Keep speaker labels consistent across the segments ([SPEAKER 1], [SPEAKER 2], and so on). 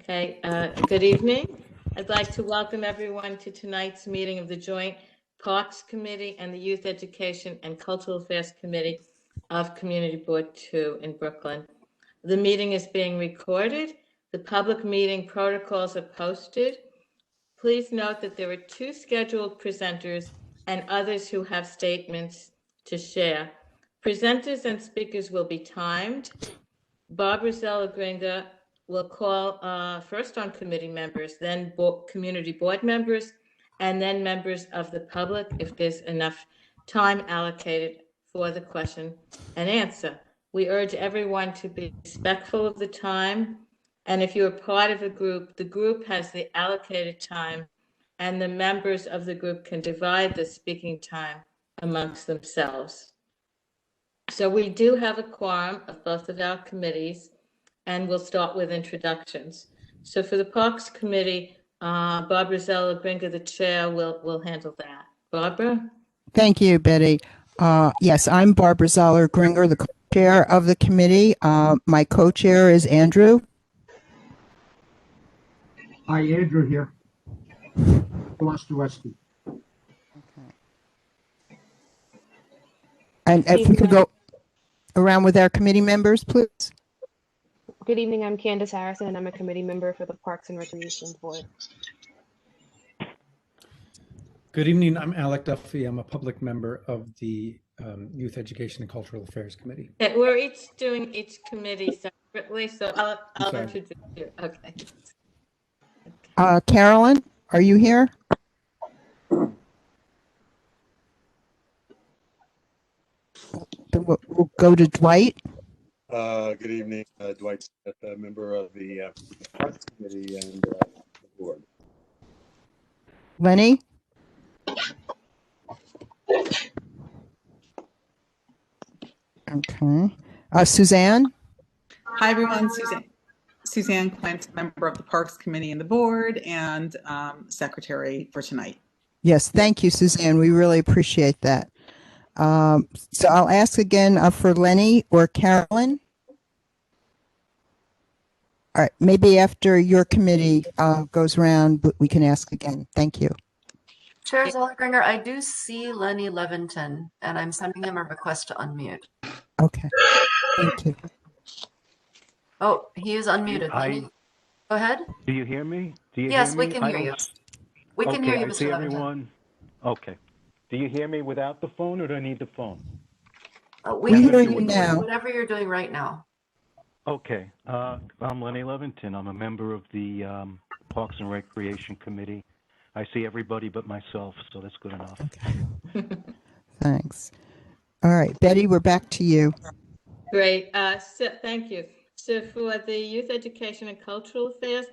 [SPEAKER 1] Okay, good evening. I'd like to welcome everyone to tonight's meeting of the Joint Parks Committee and the Youth Education and Cultural Affairs Committee of Community Board 2 in Brooklyn. The meeting is being recorded. The public meeting protocols are posted. Please note that there are two scheduled presenters and others who have statements to share. Presenters and speakers will be timed. Barbara Zellagringa will call first on committee members, then community board members, and then members of the public if there's enough time allocated for the question and answer. We urge everyone to be respectful of the time, and if you're part of a group, the group has the allocated time, and the members of the group can divide the speaking time amongst themselves. So we do have a quorum of both of our committees, and we'll start with introductions. So for the Parks Committee, Barbara Zellagringa, the chair, will handle that. Barbara?
[SPEAKER 2] Thank you, Betty. Yes, I'm Barbara Zellagringa, the chair of the committee. My co-chair is Andrew.
[SPEAKER 3] Hi, Andrew here. Westy.
[SPEAKER 2] And if we could go around with our committee members, please.
[SPEAKER 4] Good evening, I'm Candace Harrison, and I'm a committee member for the Parks and Recreation Board.
[SPEAKER 5] Good evening, I'm Alec Duffy. I'm a public member of the Youth Education and Cultural Affairs Committee.
[SPEAKER 1] Okay, we're each doing each committee separately, so I'll introduce you. Okay.
[SPEAKER 2] Carolyn, are you here? We'll go to Dwight.
[SPEAKER 6] Good evening, Dwight Smith, a member of the Parks Committee and the board.
[SPEAKER 2] Lenny? Okay. Suzanne?
[SPEAKER 7] Hi, everyone. Suzanne Clint, member of the Parks Committee and the board, and secretary for tonight.
[SPEAKER 2] Yes, thank you, Suzanne. We really appreciate that. So I'll ask again for Lenny or Carolyn. All right, maybe after your committee goes around, we can ask again. Thank you.
[SPEAKER 8] Chair Zellagringer, I do see Lenny Levinton, and I'm sending him a request to unmute.
[SPEAKER 2] Okay, thank you.
[SPEAKER 8] Oh, he is unmuted. Lenny, go ahead.
[SPEAKER 9] Do you hear me?
[SPEAKER 8] Yes, we can hear you. We can hear you, Mr. Levinton.
[SPEAKER 9] Everyone. Okay. Do you hear me without the phone, or do I need the phone?
[SPEAKER 8] We can hear you now. Whatever you're doing right now.
[SPEAKER 9] Okay. I'm Lenny Levinton. I'm a member of the Parks and Recreation Committee. I see everybody but myself, so that's good enough.
[SPEAKER 2] Okay. Thanks. All right, Betty, we're back to you.
[SPEAKER 1] Great. So thank you. So for the Youth Education and Cultural Affairs,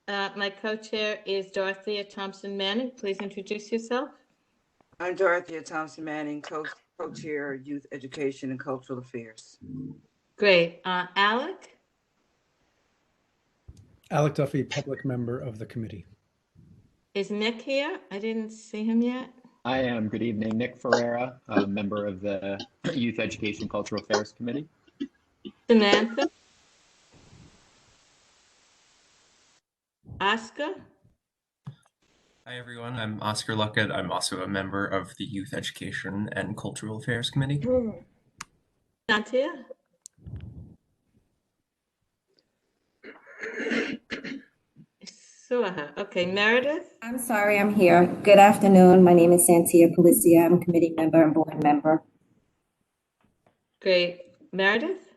[SPEAKER 1] my co-chair is Dorothea Thompson Manning. Please introduce yourself.
[SPEAKER 10] I'm Dorothea Thompson Manning, co-chair, Youth Education and Cultural Affairs.
[SPEAKER 1] Great. Alec?
[SPEAKER 5] Alec Duffy, public member of the committee.
[SPEAKER 1] Is Nick here? I didn't see him yet.
[SPEAKER 11] I am. Good evening. Nick Ferreira, a member of the Youth Education Cultural Affairs Committee.
[SPEAKER 1] Samantha? Oscar?
[SPEAKER 12] Hi, everyone. I'm Oscar Luckett. I'm also a member of the Youth Education and Cultural Affairs Committee.
[SPEAKER 1] Natia? Okay, Meredith?
[SPEAKER 13] I'm sorry, I'm here. Good afternoon. My name is Santia Policia. I'm a committee member and board member.
[SPEAKER 1] Great. Meredith?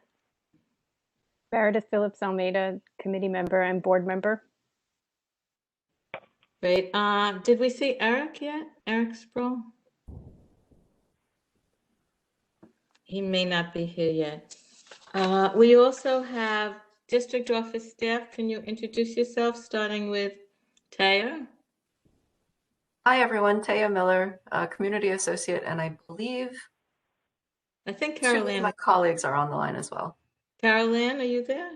[SPEAKER 4] Meredith Phillips Almeida, committee member and board member.
[SPEAKER 1] Great. Did we see Eric yet? Eric Sproul? He may not be here yet. We also have district office staff. Can you introduce yourself, starting with Taya?
[SPEAKER 8] Hi, everyone. Taya Miller, community associate, and I think
[SPEAKER 1] Caroline.
[SPEAKER 8] My colleagues are on the line as well.
[SPEAKER 1] Caroline, are you there?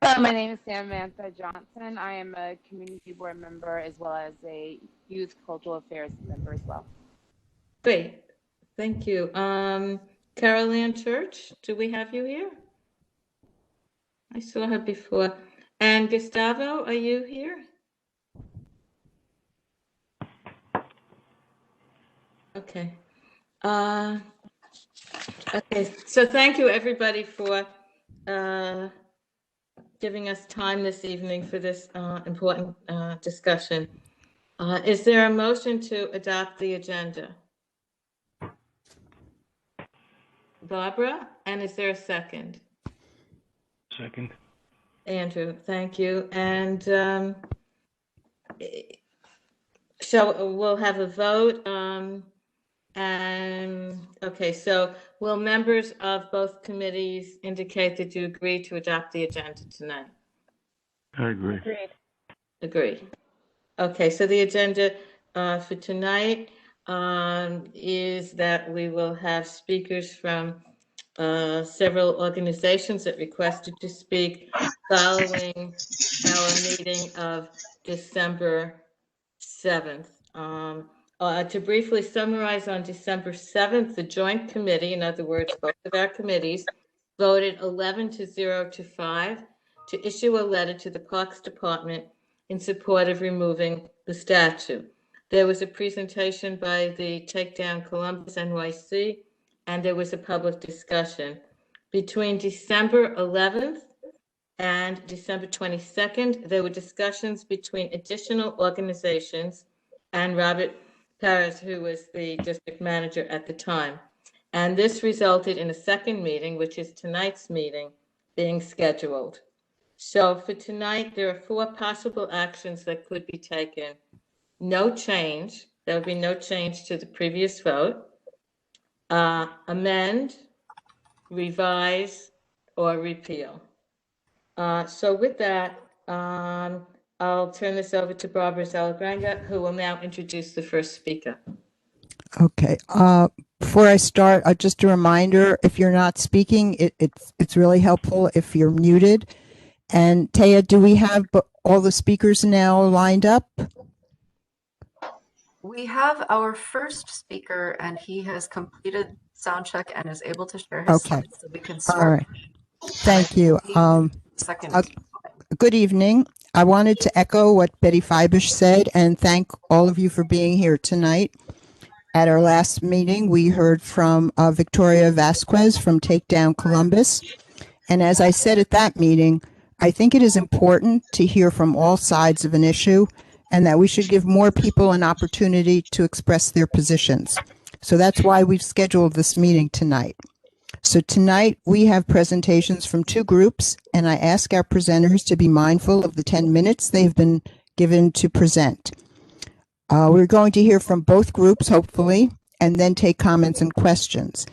[SPEAKER 14] My name is Samantha Johnson. I am a community board member as well as a youth cultural affairs member as well.
[SPEAKER 1] Great. Thank you. Caroline Church, do we have you here? I saw her before. And Gustavo, are you here? Okay. Okay, so thank you everybody for giving us time this evening for this important discussion. Is there a motion to adopt the agenda? Barbara, and is there a second?
[SPEAKER 9] Second.
[SPEAKER 1] Andrew, thank you. And we'll have a vote. And okay, so will members of both committees indicate that you agree to adopt the agenda tonight?
[SPEAKER 9] I agree.
[SPEAKER 4] Agreed.
[SPEAKER 1] Agree. Okay, so the agenda for tonight is that we will have speakers from several organizations that requested to speak following our meeting of December 7th. To briefly summarize, on December 7th, the Joint Committee, in other words, both of our committees, voted 11-0 to 5 to issue a letter to the Parks Department in support of removing the statue. There was a presentation by the Takedown Columbus NYC, and there was a public discussion. Between December 11th and December 22nd, there were discussions between additional organizations and Robert Paris, who was the district manager at the time. And this resulted in a second meeting, which is tonight's meeting, being scheduled. So for tonight, there are 4 possible actions that could be taken. No change. There will be no change to the previous vote. Amend, revise, or repeal. So with that, I'll turn this over to Barbara Zalagranga, who will now introduce the first speaker.
[SPEAKER 2] Okay. Before I start, just a reminder, if you're not speaking, it's really helpful if you're muted. And Taya, do we have all the speakers now lined up?
[SPEAKER 8] We have our first speaker, and he has completed sound check and is able to share his
[SPEAKER 2] Okay.
[SPEAKER 8] slides, so we can start.
[SPEAKER 2] All right. Thank you.
[SPEAKER 8] Second.
[SPEAKER 2] Good evening. I wanted to echo what Betty Fibish said and thank all of you for being here tonight. At our last meeting, we heard from Victoria Vasquez from Takedown Columbus. And as I said at that meeting, I think it is important to hear from all sides of an issue and that we should give more people an opportunity to express their positions. So that's why we've scheduled this meeting tonight. So tonight we have presentations from 2 groups, and I ask our presenters to be mindful of the 10 minutes they've been given to present. We're going to hear from both groups, hopefully, and then take comments and questions.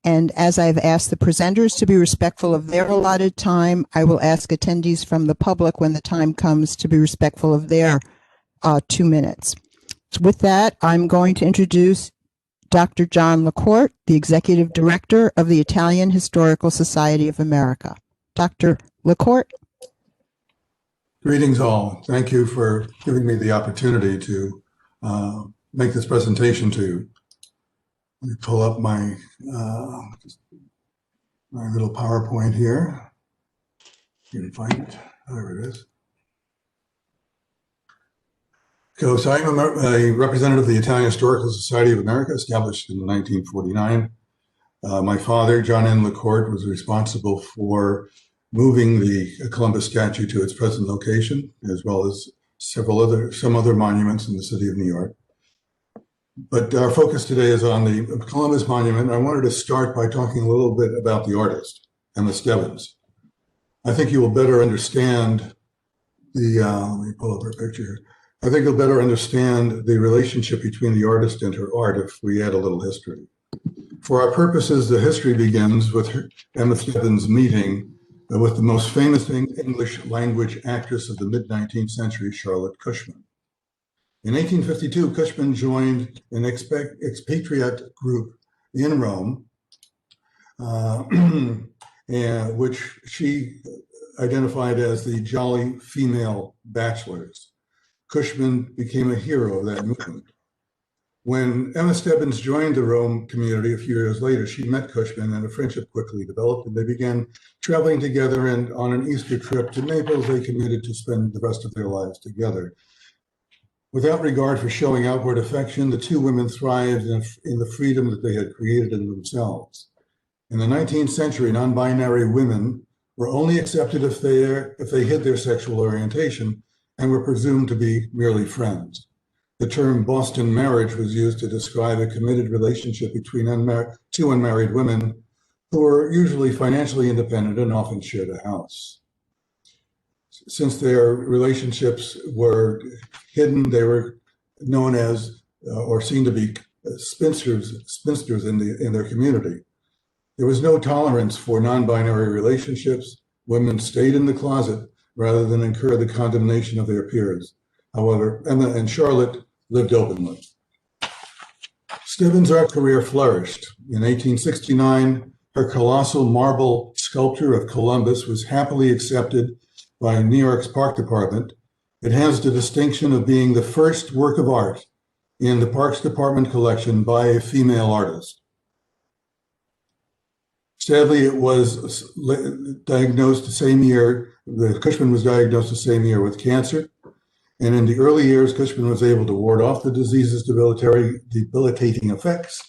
[SPEAKER 2] And as I've asked the presenters to be respectful of their allotted time, I will ask attendees from the public when the time comes to be respectful of their 2 minutes. So with that, I'm going to introduce Dr. John LaCourte, the Executive Director of the Italian Historical Society of America. Dr. LaCourte.
[SPEAKER 15] Greetings all. Thank you for giving me the opportunity to make this presentation to you. Let me pull up my little PowerPoint here. You can find it. There it is. So I'm a representative of the Italian Historical Society of America, established in 1949. My father, John N. LaCourte, was responsible for moving the Columbus statue to its present location, as well as some other monuments in the city of New York. But our focus today is on the Columbus Monument. I wanted to start by talking a little bit about the artist, Emma Stebbins. I think you will better understand let me pull up her picture here. I think you'll better understand the relationship between the artist and her art if we add a little history. For our purposes, the history begins with Emma Stebbins' meeting with the most famous English language actress of the mid-19th century, Charlotte Cushman. In 1852, Cushman joined an expatriate group in Rome, which she identified as the Jolly Female Bachelors. Cushman became a hero of that movement. When Emma Stebbins joined the Rome community a few years later, she met Cushman and a friendship quickly developed, and they began traveling together. And on an Easter trip to Naples, they committed to spend the rest of their lives together. Without regard for showing outward affection, the two women thrived in the freedom that they had created in themselves. In the 19th century, non-binary women were only accepted if they hid their sexual orientation and were presumed to be merely friends. The term Boston marriage was used to describe a committed relationship between two unmarried women who were usually financially independent and often shared a house. Since their relationships were hidden, they were known as or seen to be spinsters in their community. There was no tolerance for non-binary relationships. Women stayed in the closet rather than incur the condemnation of their peers. However, Emma and Charlotte lived openly. Stebbins' art career flourished. In 1869, her colossal marble sculpture of Columbus was happily accepted by New York's Park Department. It has the distinction of being the first work of art in the Parks Department collection by a female artist. Sadly, it was diagnosed the same year, Cushman was diagnosed the same year with cancer. And in the early years, Cushman was able to ward off the disease's debilitating effects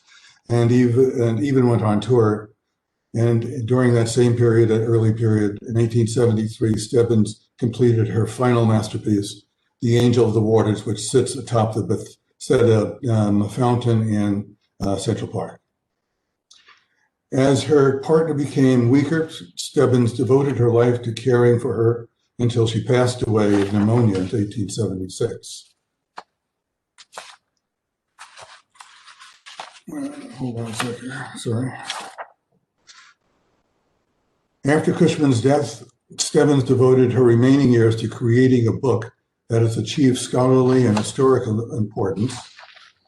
[SPEAKER 15] and even went on tour. And during that same period, that early period, in 1873, Stebbins completed her final masterpiece, The Angel of the Waters, which sits atop the Bethesda fountain in Central Park. As her partner became weaker, Stebbins devoted her life to caring for her until she passed away of pneumonia in 1876. Hold on a second, sorry. After Cushman's death, Stebbins devoted her remaining years to creating a book that has achieved scholarly and historical importance.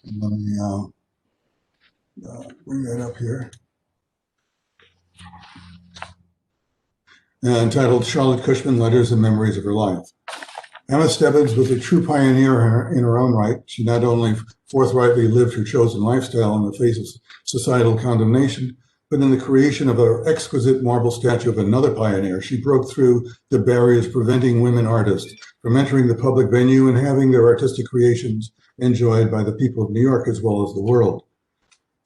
[SPEAKER 15] Let me bring that up here. Entitled Charlotte Cushman, Letters and Memories of Her Life. Emma Stebbins was a true pioneer in her own right. She not only forthrightly lived her chosen lifestyle in the face of societal condemnation, but in the creation of an exquisite marble statue of another pioneer, she broke through the barriers preventing women artists from entering the public venue and having their artistic creations enjoyed by the people of New York as well as the world.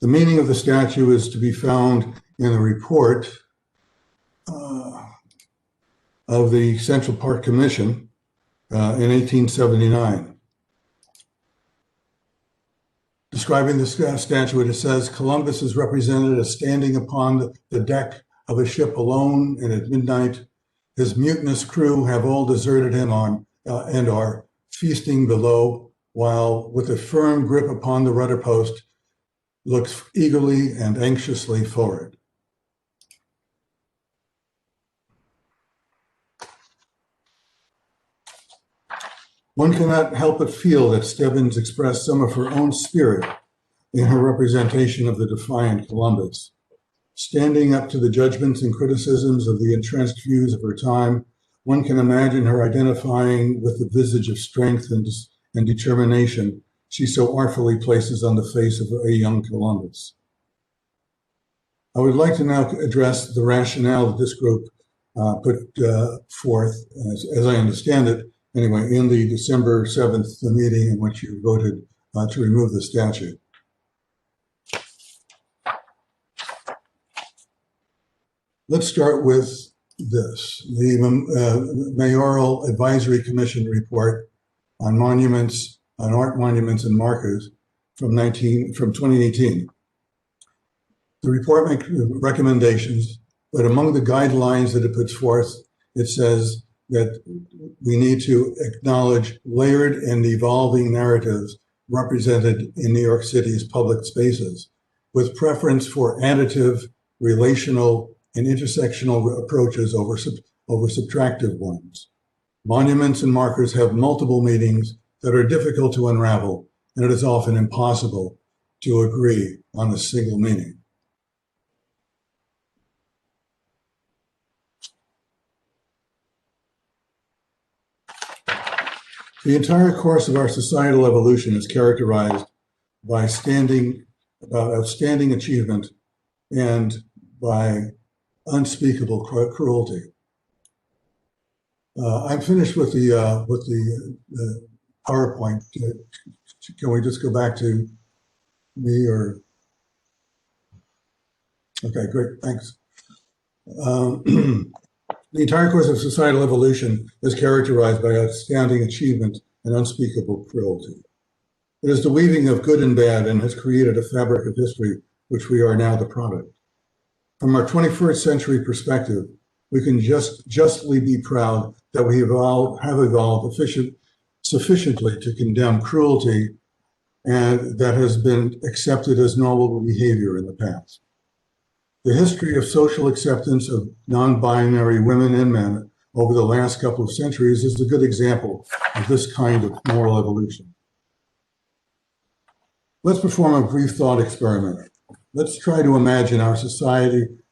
[SPEAKER 15] The meaning of the statue is to be found in the report of the Central Park Commission in 1879. Describing the statue, it says, Columbus is represented as standing upon the deck of a ship alone, and at midnight, his mutinous crew have all deserted him and are feasting below, while with a firm grip upon the rudder post, looks eagerly and anxiously forward. One cannot help but feel that Stebbins expressed some of her own spirit in her representation of the defiant Columbus. Standing up to the judgments and criticisms of the entrenched views of her time, one can imagine her identifying with the visage of strength and determination she so artfully places on the face of a young Columbus. I would like to now address the rationale that this group put forth, as I understand it, anyway, in the December 7th meeting in which you voted to remove the statue. Let's start with this, the Mayoral Advisory Commission report on monuments, on art monuments and markers from 2018. The report makes recommendations, but among the guidelines that it puts forth, it says that we need to acknowledge layered and evolving narratives represented in New York City's public spaces, with preference for additive, relational, and intersectional approaches over subtractive ones. Monuments and markers have multiple meanings that are difficult to unravel, and it is often impossible to agree on a single meaning. The entire course of our societal evolution is characterized by outstanding achievement and by unspeakable cruelty. I'm finished with the PowerPoint. Can we just go back to me or? Okay, great, thanks. The entire course of societal evolution is characterized by outstanding achievement and unspeakable cruelty. It is the weaving of good and bad and has created a fabric of history which we are now the product. From our 21st century perspective, we can justly be proud that we have evolved sufficiently to condemn cruelty, and that has been accepted as normal behavior in the past. The history of social acceptance of non-binary women and men over the last couple of centuries is a good example of this kind of moral evolution. Let's perform a brief thought experiment. Let's try to imagine how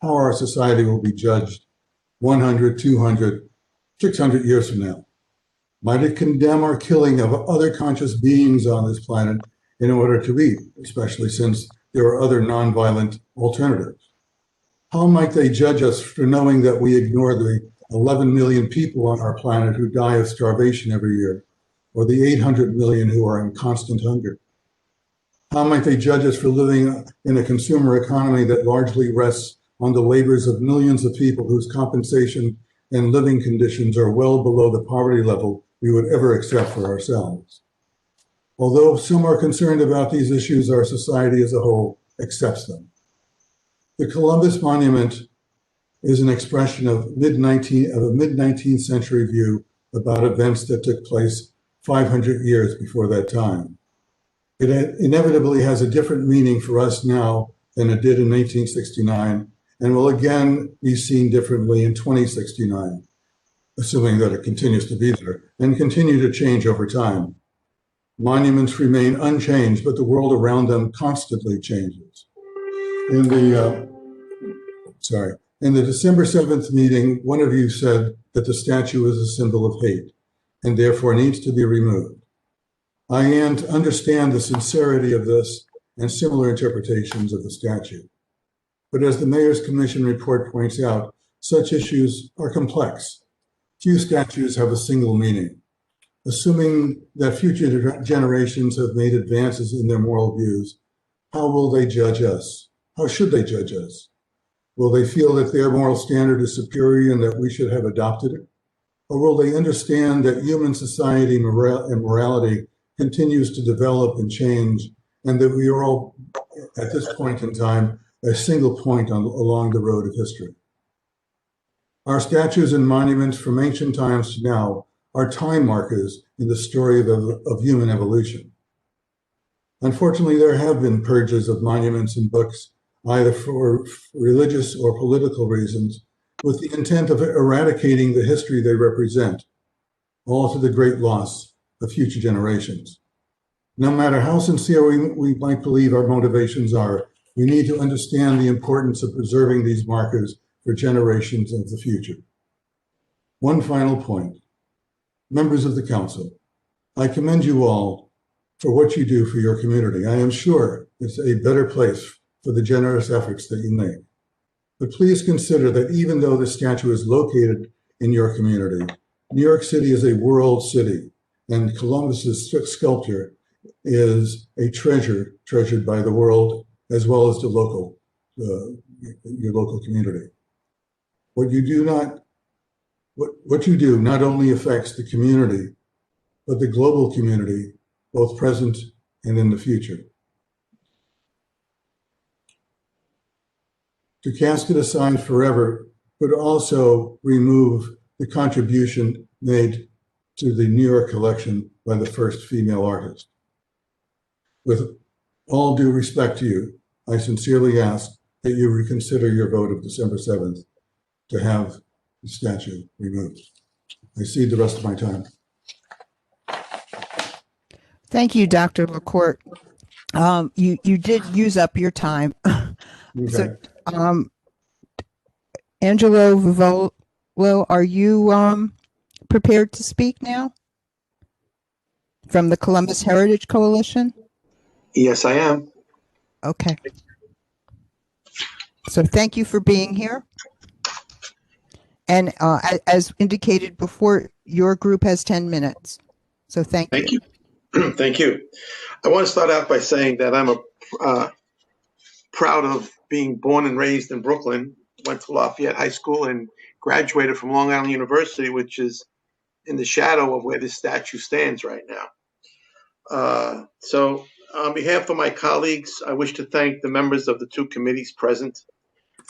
[SPEAKER 15] our society will be judged 100, 200, 600 years from now. Might it condemn our killing of other conscious beings on this planet in order to eat, especially since there are other nonviolent alternatives? How might they judge us for knowing that we ignore the 11 million people on our planet who die of starvation every year, or the 800 million who are in constant hunger? How might they judge us for living in a consumer economy that largely rests on the labors of millions of people whose compensation and living conditions are well below the poverty level we would ever accept for ourselves? Although some are concerned about these issues, our society as a whole accepts them. The Columbus Monument is an expression of a mid-19th century view about events that took place 500 years before that time. It inevitably has a different meaning for us now than it did in 1869, and will again be seen differently in 2069, assuming that it continues to be there, and continue to change over time. Monuments remain unchanged, but the world around them constantly changes. In the December 7th meeting, one of you said that the statue is a symbol of hate and therefore needs to be removed. I understand the sincerity of this and similar interpretations of the statue. But as the Mayor's Commission report points out, such issues are complex. Few statues have a single meaning. Assuming that future generations have made advances in their moral views, how will they judge us? How should they judge us? Will they feel that their moral standard is superior and that we should have adopted it? Or will they understand that human society and morality continues to develop and change, and that we are all, at this point in time, a single point along the road of history? Our statues and monuments from ancient times to now are time markers in the story of human evolution. Unfortunately, there have been purges of monuments and books, either for religious or political reasons, with the intent of eradicating the history they represent, all to the great loss of future generations. No matter how sincere we might believe our motivations are, we need to understand the importance of preserving these markers for generations of the future. One final point. Members of the council, I commend you all for what you do for your community. I am sure it's a better place for the generous efforts that you make. But please consider that even though the statue is located in your community, New York City is a world city, and Columbus's sculpture is a treasure treasured by the world as well as the your local community. What you do not only affects the community, but the global community, both present and in the future. To cast it aside forever would also remove the contribution made to the New York collection by the first female artist. With all due respect to you, I sincerely ask that you reconsider your vote of December 7th to have the statue removed. I cede the rest of my time.
[SPEAKER 2] Thank you, Dr. LaCourte. You did use up your time.
[SPEAKER 15] Okay.
[SPEAKER 2] So, Angelo Vivolo, are you prepared to speak now? From the Columbus Heritage Coalition?
[SPEAKER 16] Yes, I am.
[SPEAKER 2] Okay. So thank you for being here. And as indicated before, your group has 10 minutes. So thank you.
[SPEAKER 16] Thank you. I want to start out by saying that I'm proud of being born and raised in Brooklyn, went to Lafayette High School, and graduated from Long Island University, which is in the shadow of where this statue stands right now. So on behalf of my colleagues, I wish to thank the members of the two committees present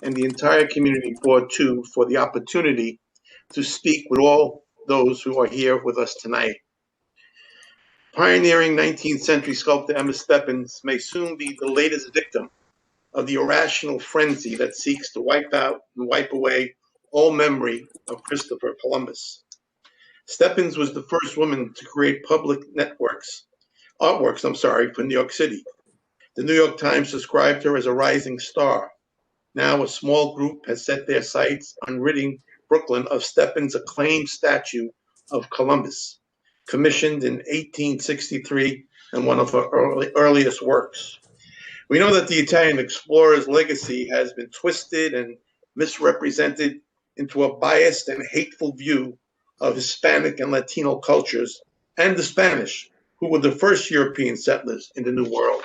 [SPEAKER 16] and the entire community board too for the opportunity to speak with all those who are here with us tonight. Pioneering 19th century sculptor Emma Stephens may soon be the latest victim of the irrational frenzy that seeks to wipe out and wipe away all memory of Christopher Columbus. Stephens was the first woman to create public artworks for New York City. The New York Times described her as a rising star. Now a small group has set their sights on ridding Brooklyn of Stephens' acclaimed statue of Columbus, commissioned in 1863 and one of her earliest works. We know that the Italian explorer's legacy has been twisted and misrepresented into a biased and hateful view of Hispanic and Latino cultures and the Spanish, who were the first European settlers in the New World.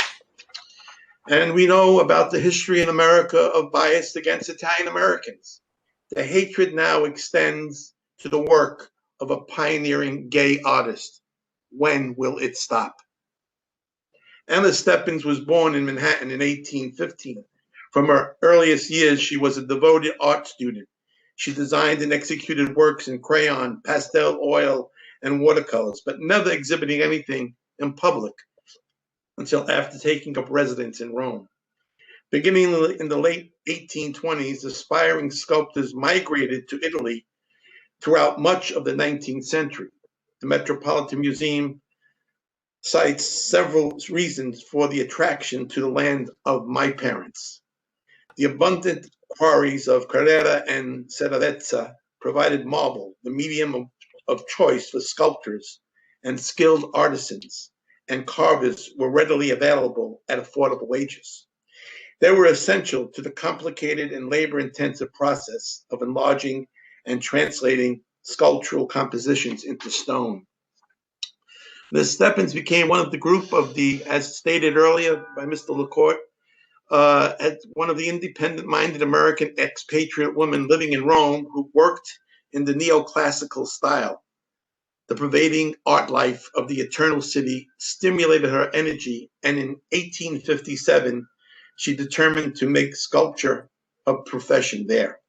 [SPEAKER 16] And we know about the history in America of bias against Italian Americans. The hatred now extends to the work of a pioneering gay artist. When will it stop? Emma Stephens was born in Manhattan in 1815. From her earliest years, she was a devoted art student. She designed and executed works in crayon, pastel, oil, and watercolors, but never exhibiting anything in public until after taking up residence in Rome. Beginning in the late 1820s, aspiring sculptors migrated to Italy throughout much of the 19th century. The Metropolitan Museum cites several reasons for the attraction to the land of my parents. The abundant quarries of Carrara and Cervetza provided marble, the medium of choice for sculptors and skilled artisans, and carvers were readily available at affordable wages. They were essential to the complicated and labor-intensive process of enlarging and translating sculptural compositions into stone. Ms. Stephens became one of the group of the, as stated earlier by Mr. LaCourte, as one of the independent-minded American expatriate women living in Rome who worked in the Neoclassical style. The pervading art life of the Eternal City stimulated her energy, and in 1857, she determined to make sculpture a profession there.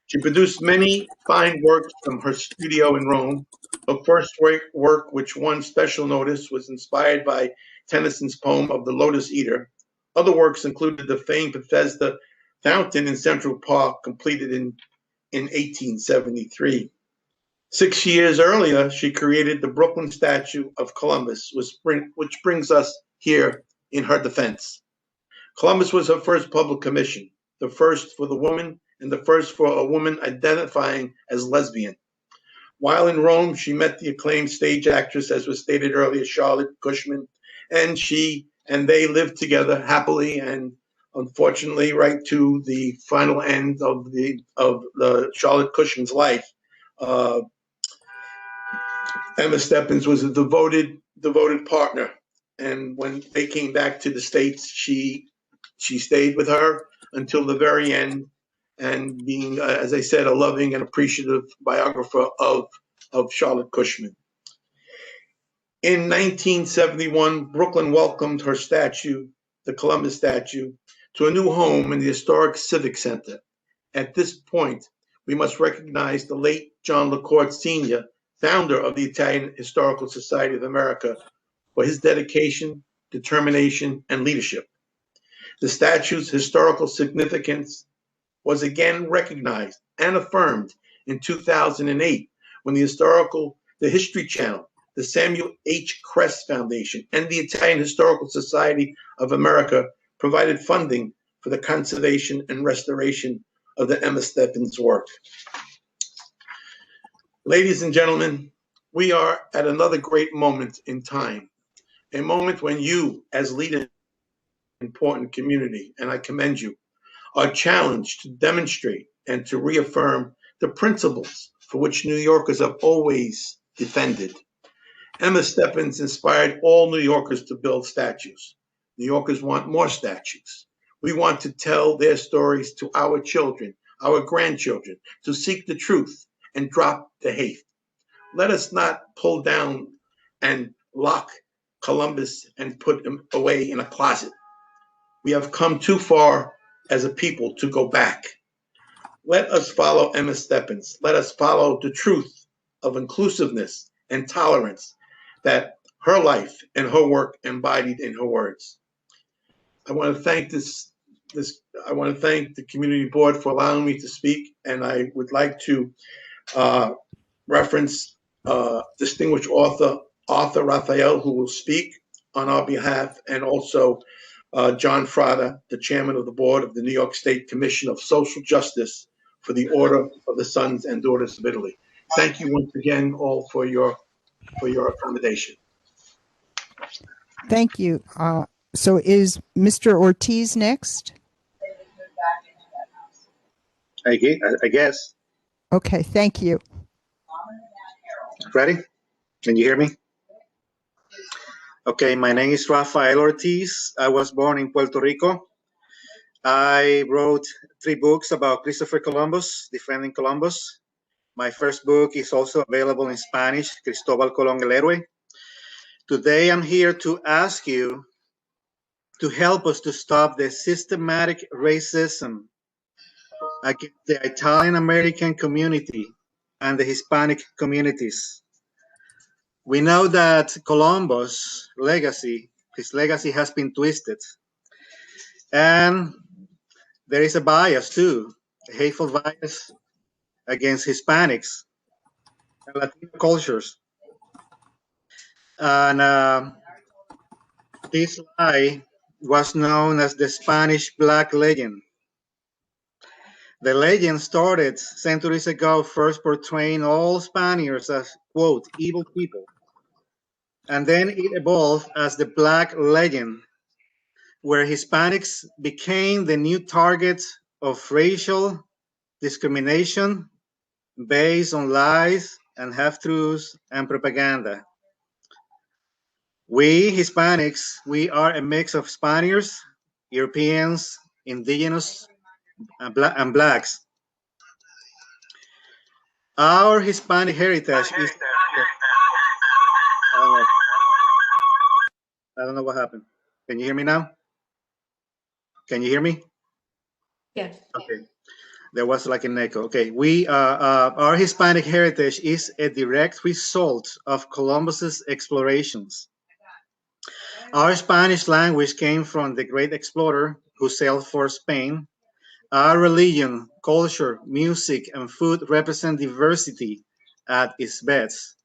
[SPEAKER 16] She produced many fine works from her studio in Rome. Her first work, which won special notice, was inspired by Tennyson's poem of the Lotus Eater. Other works included the famed Bethesda Fountain in Central Park, completed in 1873. 6 years earlier, she created the Brooklyn statue of Columbus, which brings us here in her defense. Columbus was her first public commission, the first for the woman and the first for a woman identifying as lesbian. While in Rome, she met the acclaimed stage actress, as was stated earlier, Charlotte Cushman, and she and they lived together happily and unfortunately right to the final end of the Charlotte Cushman's life. Emma Stephens was a devoted partner, and when they came back to the States, she stayed with her until the very end, and being, as I said, a loving and appreciative biographer of Charlotte Cushman. In 1971, Brooklyn welcomed her statue, the Columbus statue, to a new home in the historic Civic Center. At this point, we must recognize the late John LaCourte Sr., founder of the Italian Historical Society of America, for his dedication, determination, and leadership. The statue's historical significance was again recognized and affirmed in 2008 when the History Channel, the Samuel H. Kress Foundation, and the Italian Historical Society of America provided funding for the conservation and restoration of the Emma Stephens work. Ladies and gentlemen, we are at another great moment in time. a moment when you, as leaders in an important community, and I commend you, are challenged to demonstrate and to reaffirm the principles for which New Yorkers have always defended. Emma Stephens inspired all New Yorkers to build statues. New Yorkers want more statues. We want to tell their stories to our children, our grandchildren, to seek the truth and drop the hate. Let us not pull down and lock Columbus and put him away in a closet. We have come too far as a people to go back. Let us follow Emma Stephens. Let us follow the truth of inclusiveness and tolerance that her life and her work embodied in her words. I want to thank I want to thank the community board for allowing me to speak, and I would like to reference distinguished Arthur Raphael, who will speak on our behalf, and also John Frater, the chairman of the board of the New York State Commission of Social Justice for the Order of the Sons and Daughters of Italy. Thank you once again all for your accommodation.
[SPEAKER 2] Thank you. So is Mr. Ortiz next?
[SPEAKER 17] I guess.
[SPEAKER 2] Okay, thank you.
[SPEAKER 17] Ready? Can you hear me? Okay, my name is Rafael Ortiz. I was born in Puerto Rico. I wrote 3 books about Christopher Columbus, defending Columbus. My first book is also available in Spanish, Cristóbal Colón el Héroe. Today I'm here to ask you to help us to stop the systematic racism against the Italian American community and the Hispanic communities. We know that Columbus' legacy, his legacy has been twisted. And there is a bias too, a hateful bias against Hispanics and Latino cultures. And this lie was known as the Spanish Black Legend. The legend started centuries ago, first portraying all Spaniards as, quote, evil people. And then it evolved as the Black Legend, where Hispanics became the new target of racial discrimination based on lies and half-truths and propaganda. We Hispanics, we are a mix of Spaniards, Europeans, indigenous, and blacks. Our Hispanic heritage is... I don't know what happened. Can you hear me now? Can you hear me?
[SPEAKER 1] Yes.
[SPEAKER 17] Okay. There was like an echo. Okay. Our Hispanic heritage is a direct result of Columbus's explorations. Our Spanish language came from the great explorer who sailed for Spain. Our religion, culture, music, and food represent diversity at its best,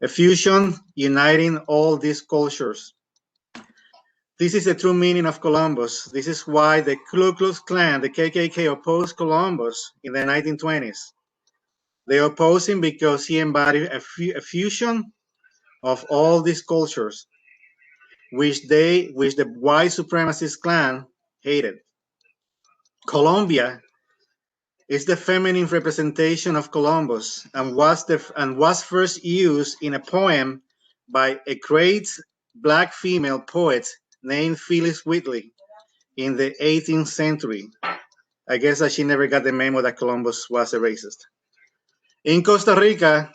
[SPEAKER 17] a fusion uniting all these cultures. This is the true meaning of Columbus. This is why the Ku Klux Klan, the KKK, opposed Columbus in the 1920s. They opposed him because he embodied a fusion of all these cultures, which the white supremacist Klan hated. Colombia is the feminine representation of Columbus and was first used in a poem by a great Black female poet named Phyllis Wheatley in the 18th century. I guess that she never got the memo that Columbus was a racist. In Costa Rica,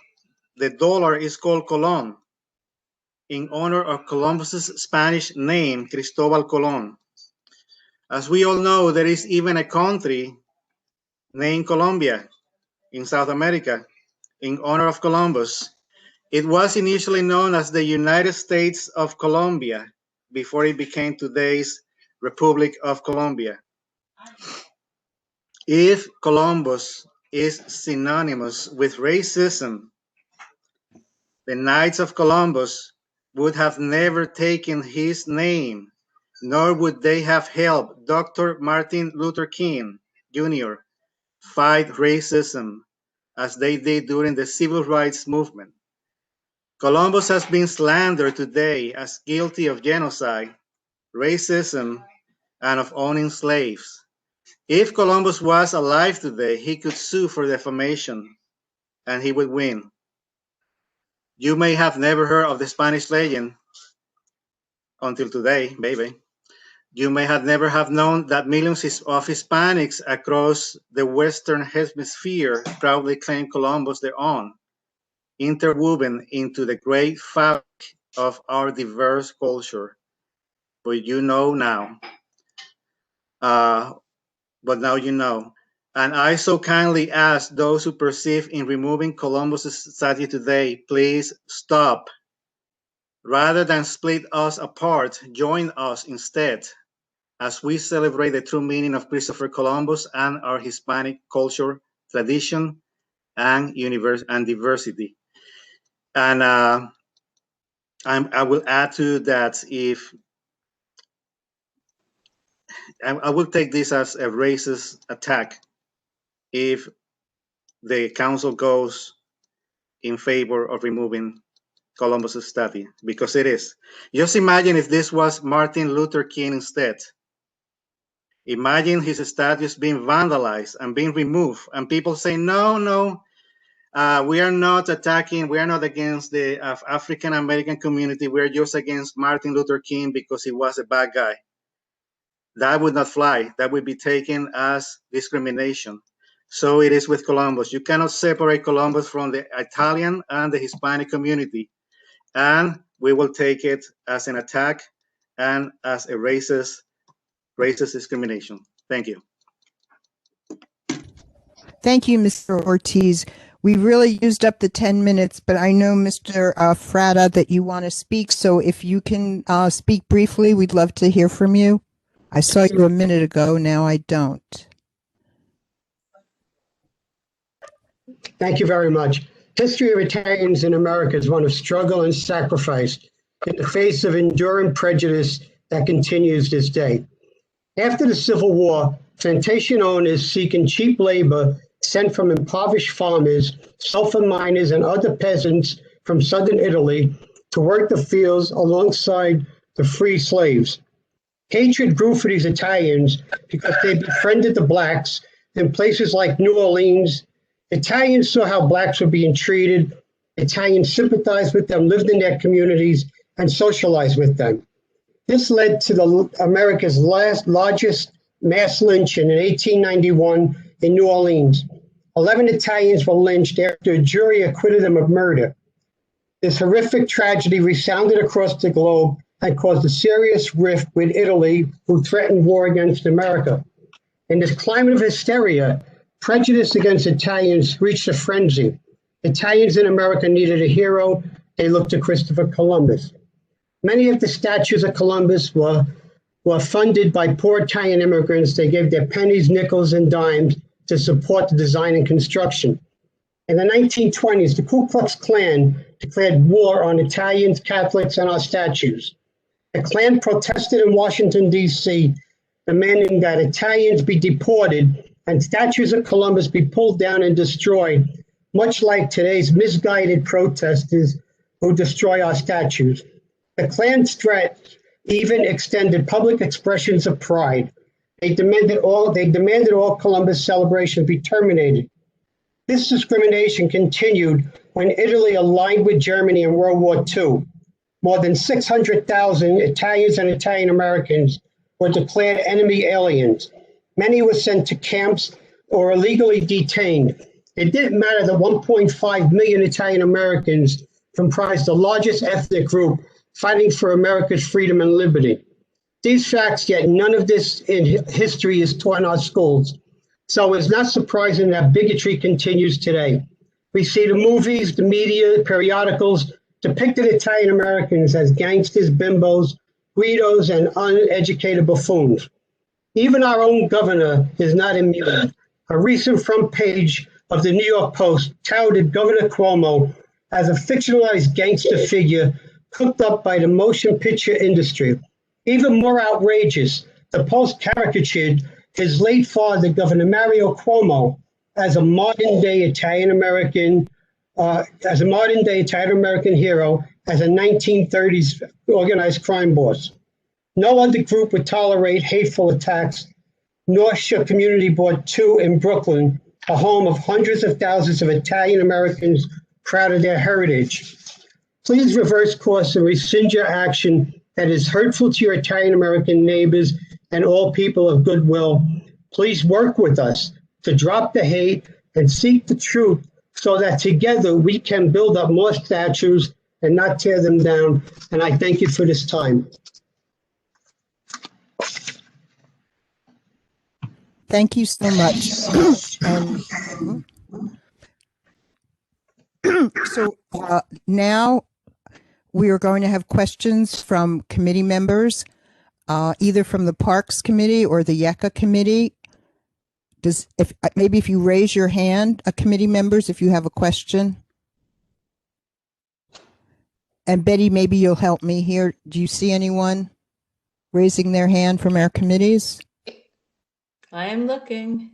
[SPEAKER 17] the dollar is called Colón in honor of Columbus's Spanish name, Cristóbal Colón. As we all know, there is even a country named Colombia in South America in honor of Columbus. It was initially known as the United States of Colombia before it became today's Republic of Colombia. If Columbus is synonymous with racism, the Knights of Columbus would have never taken his name, nor would they have helped Dr. Martin Luther King Jr. fight racism as they did during the Civil Rights Movement. Columbus has been slandered today as guilty of genocide, racism, and of owning slaves. If Columbus was alive today, he could sue for defamation and he would win. You may have never heard of the Spanish legend until today, maybe. You may have never have known that millions of Hispanics across the Western Hemisphere proudly claim Columbus their own, interwoven into the great fabric of our diverse culture. But you know now. But now you know. And I so kindly ask those who perceive in removing Columbus' statue today, please stop. Rather than split us apart, join us instead as we celebrate the true meaning of Christopher Columbus and our Hispanic culture, tradition, and diversity. And I will add to that, I will take this as a racist attack if the council goes in favor of removing Columbus' statue, because it is. Just imagine if this was Martin Luther King instead. Imagine his statues being vandalized and being removed, and people say, no, we are not attacking, we are not against the African American community, we're just against Martin Luther King because he was a bad guy. That would not fly. That would be taken as discrimination. So it is with Columbus. You cannot separate Columbus from the Italian and the Hispanic community. And we will take it as an attack and as a racist discrimination. Thank you.
[SPEAKER 2] Thank you, Mr. Ortiz. We really used up the 10 minutes, but I know, Mr. Fratta, that you want to speak. So if you can speak briefly, we'd love to hear from you. I saw you a minute ago. Now I don't.
[SPEAKER 3] Thank you very much. History of Italians in America is one of struggle and sacrifice in the face of enduring prejudice that continues this day. After the Civil War, plantation owners seeking cheap labor sent from impoverished farmers, sulfur miners, and other peasants from southern Italy to work the fields alongside the free slaves. Hatred grew for these Italians because they befriended the blacks in places like New Orleans. Italians saw how blacks were being treated. Italians sympathized with them, lived in their communities, and socialized with them. This led to America's largest mass lynching in 1891 in New Orleans. 11 Italians were lynched after a jury acquitted them of murder. This horrific tragedy resounded across the globe and caused a serious rift with Italy, who threatened war against America. In this climate of hysteria, prejudice against Italians reached a frenzy. Italians in America needed a hero. They looked to Christopher Columbus. Many of the statues of Columbus were funded by poor Italian immigrants. They gave their pennies, nickels, and dimes to support the design and construction. In the 1920s, the Ku Klux Klan declared war on Italians, Catholics, and our statues. The Klan protested in Washington, D.C., demanding that Italians be deported and statues of Columbus be pulled down and destroyed, much like today's misguided protesters who destroy our statues. The Klan's threat even extended public expressions of pride. They demanded all Columbus celebrations be terminated. This discrimination continued when Italy aligned with Germany in World War II. More than 600,000 Italians and Italian Americans were declared enemy aliens. Many were sent to camps or illegally detained. It didn't matter that 1.5 million Italian Americans comprised the largest ethnic group fighting for America's freedom and liberty. These facts, yet none of this in history is taught in our schools. So it's not surprising that bigotry continues today. We see the movies, the media, periodicals depicted Italian Americans as gangsters, bimbos, guidos, and uneducated buffoons. Even our own governor is not immune. A recent front page of the New York Post touted Governor Cuomo as a fictionalized gangster figure cooked up by the motion picture industry. Even more outrageous, the Post caricatured his late father, Governor Mario Cuomo, as a modern-day Italian-American as a modern day Italian American hero, as a 1930s organized crime boss. No other group would tolerate hateful attacks, nor should Community Board 2 in Brooklyn, a home of hundreds of thousands of Italian Americans proud of their heritage. Please reverse course and rescind your action that is hurtful to your Italian American neighbors and all people of goodwill. Please work with us to drop the hate and seek the truth so that together we can build up more statues and not tear them down. And I thank you for this time.
[SPEAKER 2] Thank you so much. So now we are going to have questions from committee members, either from the Parks Committee or the YECA Committee. Maybe if you raise your hand, committee members, if you have a question. And Betty, maybe you'll help me here. Do you see anyone raising their hand from our committees?
[SPEAKER 1] I am looking.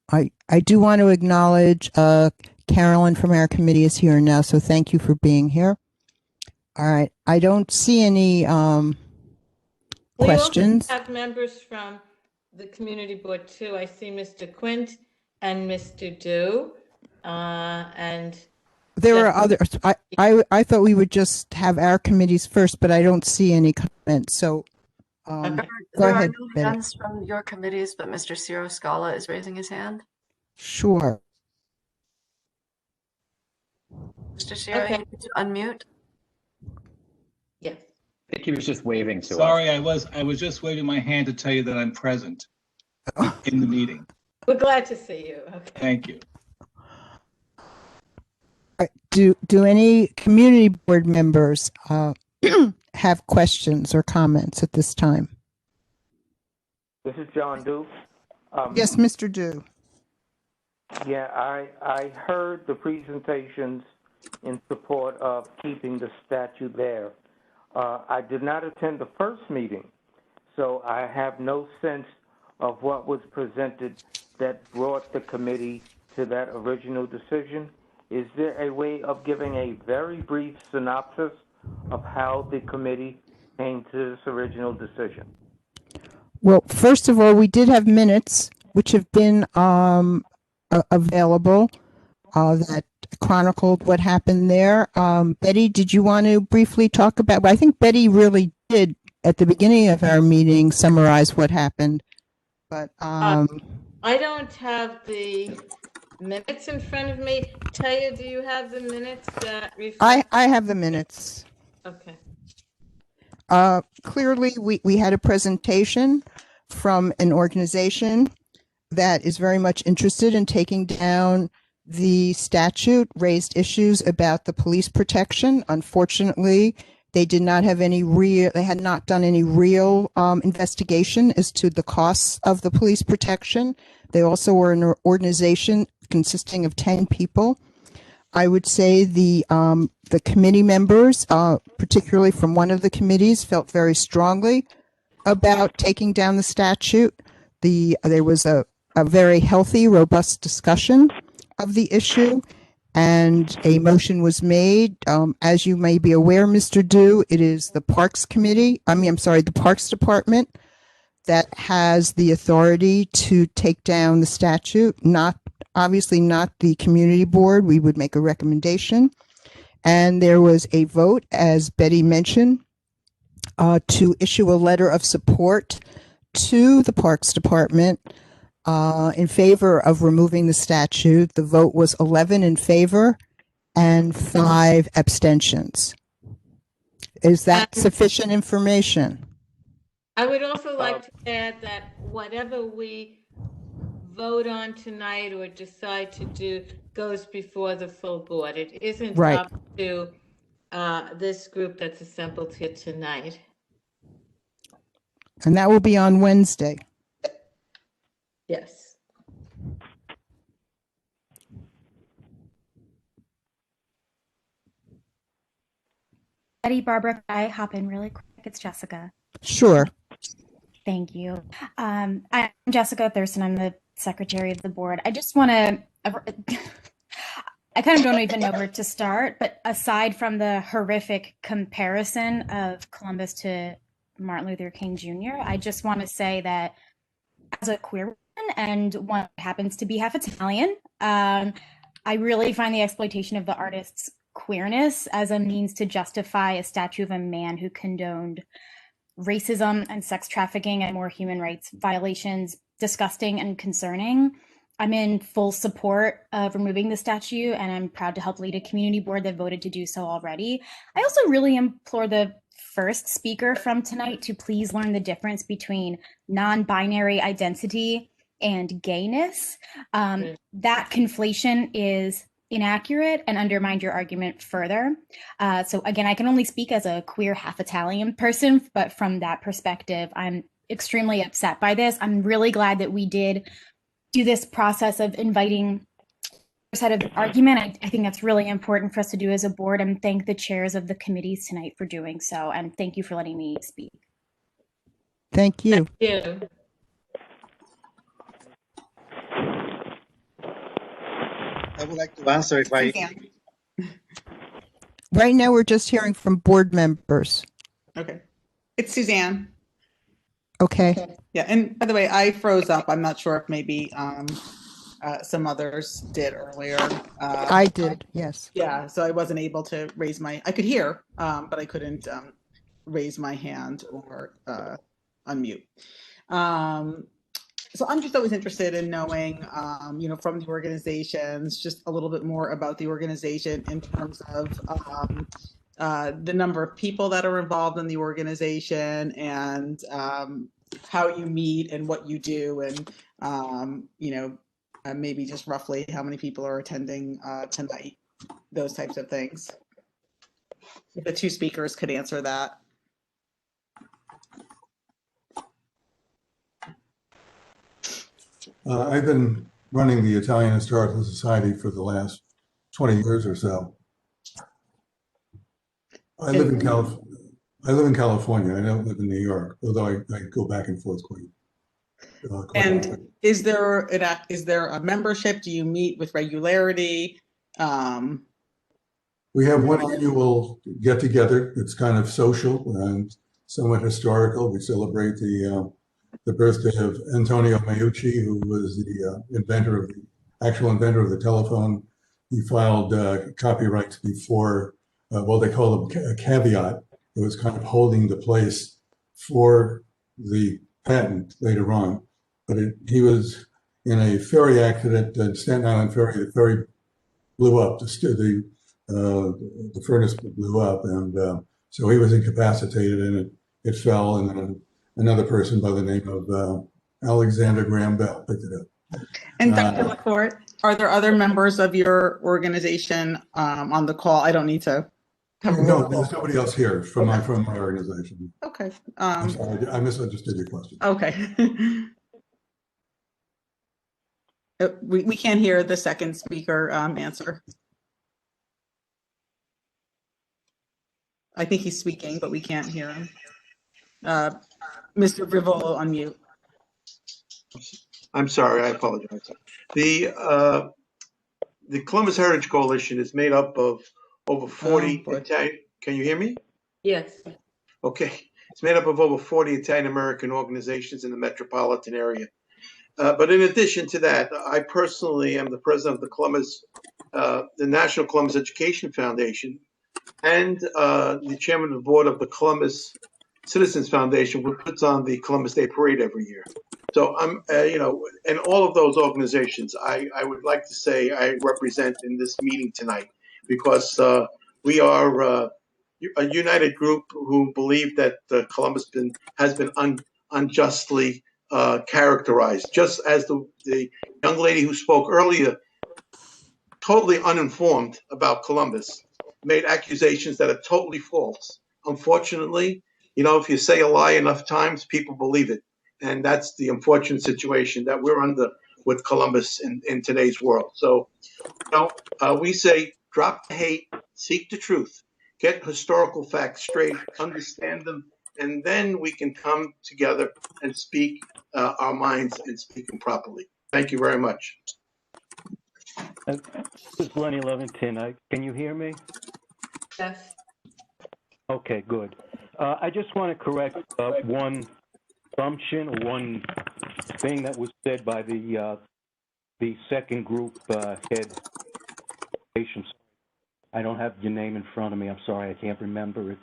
[SPEAKER 2] I do want to acknowledge Carolyn from our committee is here now, so thank you for being here. All right, I don't see any questions.
[SPEAKER 1] We also have members from the Community Board too. I see Mr. Quint and Mr. Dew, and
[SPEAKER 2] there are others. I thought we would just have our committees first, but I don't see any comments. So go
[SPEAKER 8] There
[SPEAKER 2] ahead,
[SPEAKER 8] are no
[SPEAKER 2] Betty.
[SPEAKER 8] hands from your committees, but Mr. Ciro Scala is raising his hand.
[SPEAKER 2] Sure.
[SPEAKER 8] Mr. Ciro, you need to unmute.
[SPEAKER 1] Yes.
[SPEAKER 11] I think he was just waving to us.
[SPEAKER 18] Sorry, I was just waving my hand to tell you that I'm present in the meeting.
[SPEAKER 1] We're glad to see you. Okay.
[SPEAKER 18] Thank you.
[SPEAKER 2] Do any community board members have questions or comments at this time?
[SPEAKER 19] This is John Dew.
[SPEAKER 2] Yes, Mr. Dew.
[SPEAKER 19] Yeah, I heard the presentations in support of keeping the statue there. I did not attend the first meeting, so I have no sense of what was presented that brought the committee to that original decision. Is there a way of giving a very brief synopsis of how the committee came to this original decision?
[SPEAKER 2] Well, first of all, we did have minutes which have been available that chronicled what happened there. Betty, did you want to briefly talk about? I think Betty really did at the beginning of our meeting summarize what happened. But
[SPEAKER 1] I don't have the minutes in front of me. Taya, do you have the minutes that reflect?
[SPEAKER 2] I have the minutes.
[SPEAKER 1] Okay.
[SPEAKER 2] Clearly, we had a presentation from an organization that is very much interested in taking down the statute, raised issues about the police protection. Unfortunately, they did not have they had not done any real investigation as to the costs of the police protection. They also were an organization consisting of 10 people. I would say the committee members, particularly from one of the committees, felt very strongly about taking down the statute. There was a very healthy, robust discussion of the issue, and a motion was made. As you may be aware, Mr. Dew, it is the Parks Committee, the Parks Department that has the authority to take down the statute, obviously not the community board. We would make a recommendation. And there was a vote, as Betty mentioned, to issue a letter of support to the Parks Department in favor of removing the statute. The vote was 11 in favor and 5 abstentions. Is that sufficient information?
[SPEAKER 1] I would also like to add that whatever we vote on tonight or decide to do goes before the full board. It isn't
[SPEAKER 2] right
[SPEAKER 1] up to this group that's assembled here tonight.
[SPEAKER 2] And that will be on Wednesday.
[SPEAKER 1] Yes.
[SPEAKER 20] Betty, Barbara, can I hop in really quick? It's Jessica.
[SPEAKER 2] Sure.
[SPEAKER 20] Thank you. I'm Jessica Thurston. I'm the secretary of the board. I just want to, I kind of don't even know where to start, but aside from the horrific comparison of Columbus to Martin Luther King Jr., I just want to say that as a queer woman and one who happens to be half Italian, I really find the exploitation of the artist's queerness as a means to justify a statue of a man who condoned racism and sex trafficking and more human rights violations disgusting and concerning. I'm in full support of removing the statue, and I'm proud to help lead a community board that voted to do so already. I also really implore the first speaker from tonight to please learn the difference between non-binary identity and gayness. That conflation is inaccurate and undermined your argument further. So again, I can only speak as a queer half Italian person, but from that perspective, I'm extremely upset by this. I'm really glad that we did do this process of inviting a side of the argument. I think that's really important for us to do as a board, and thank the chairs of the committees tonight for doing so. And thank you for letting me speak.
[SPEAKER 2] Thank you.
[SPEAKER 1] Thank you.
[SPEAKER 17] I would like to answer if I.
[SPEAKER 2] Right now, we're just hearing from board members.
[SPEAKER 7] Okay. It's Suzanne.
[SPEAKER 2] Okay.
[SPEAKER 7] Yeah, and by the way, I froze up. I'm not sure if maybe some others did earlier.
[SPEAKER 2] I did, yes.
[SPEAKER 7] Yeah, so I wasn't able to raise my, I could hear, but I couldn't raise my hand or unmute. So I'm just always interested in knowing, from the organizations, just a little bit more about the organization in terms of the number of people that are involved in the organization and how you meet and what you do, and maybe just roughly how many people are attending tonight, those types of things. If the two speakers could answer that.
[SPEAKER 15] I've been running the Italian Historical Society for the last 20 years or so. I live in California. I don't live in New York, although I go back and forth quite
[SPEAKER 7] And
[SPEAKER 15] often.
[SPEAKER 7] is there a membership? Do you meet with regularity?
[SPEAKER 15] We have one annual get together. It's kind of social and somewhat historical. We celebrate the birthday of Antonio Meucci, who was the actual inventor of the telephone. He filed copyrights before, they call them a caveat. It was kind of holding the place for the patent later on. But he was in a ferry accident at Staten Island Ferry. The ferry blew up. The furnace blew up, and so he was incapacitated, and it fell, and then another person by the name of Alexander Graham Bell picked it up.
[SPEAKER 7] And Dr. LaCourte, are there other members of your organization on the call? I don't need to cover.
[SPEAKER 15] No, there's nobody else here from my organization.
[SPEAKER 7] Okay.
[SPEAKER 15] I'm sorry, I misunderstood your question.
[SPEAKER 7] Okay. We can't hear the second speaker answer. I think he's speaking, but we can't hear him. Mr. Brivolo, unmute.
[SPEAKER 16] I'm sorry, I apologize. The Columbus Heritage Coalition is made up of over 40 Italian. Can you hear me?
[SPEAKER 1] Yes.
[SPEAKER 16] Okay. It's made up of over 40 Italian American organizations in the metropolitan area. But in addition to that, I personally am the president of the National Columbus Education Foundation, and the chairman of the board of the Columbus Citizens Foundation, which puts on the Columbus Day Parade every year. So I'm, in all of those organizations, I would like to say I represent in this meeting tonight, because we are a united group who believe that Columbus has been unjustly characterized, just as the young lady who spoke earlier, totally uninformed about Columbus, made accusations that are totally false. Unfortunately, if you say a lie enough times, people believe it. And that's the unfortunate situation that we're under with Columbus in today's world. So, we say, drop the hate, seek the truth, get historical facts straight, understand them, and then we can come together and speak our minds and speak them properly. Thank you very much.
[SPEAKER 9] This is Lenny Levington. Can you hear me?
[SPEAKER 1] Yes.
[SPEAKER 9] Okay, good. I just want to correct one assumption, or one thing that was said by the second group head. I don't have your name in front of me. I'm sorry, I can't remember it.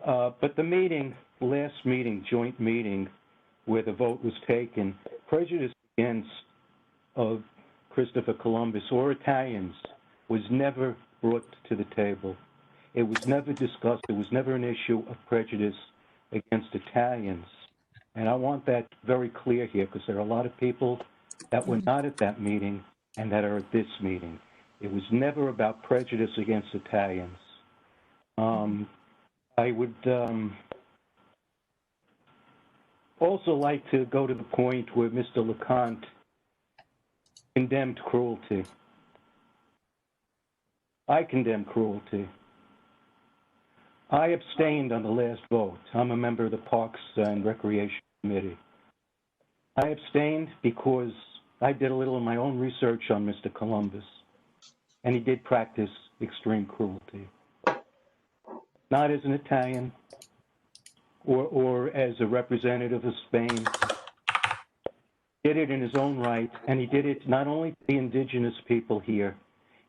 [SPEAKER 9] But the meeting, last meeting, joint meeting, where the vote was taken, prejudice against of Christopher Columbus or Italians was never brought to the table. It was never discussed. It was never an issue of prejudice against Italians. And I want that very clear here, because there are a lot of people that were not at that meeting and that are at this meeting. It was never about prejudice against Italians. I would also like to go to the point where Mr. LeConte condemned cruelty. I condemn cruelty. I abstained on the last vote. I'm a member of the Parks and Recreation Committee. I abstained because I did a little of my own research on Mr. Columbus, and he did practice extreme cruelty. Not as an Italian or as a representative of Spain. He did it in his own right, and he did it not only to the indigenous people here,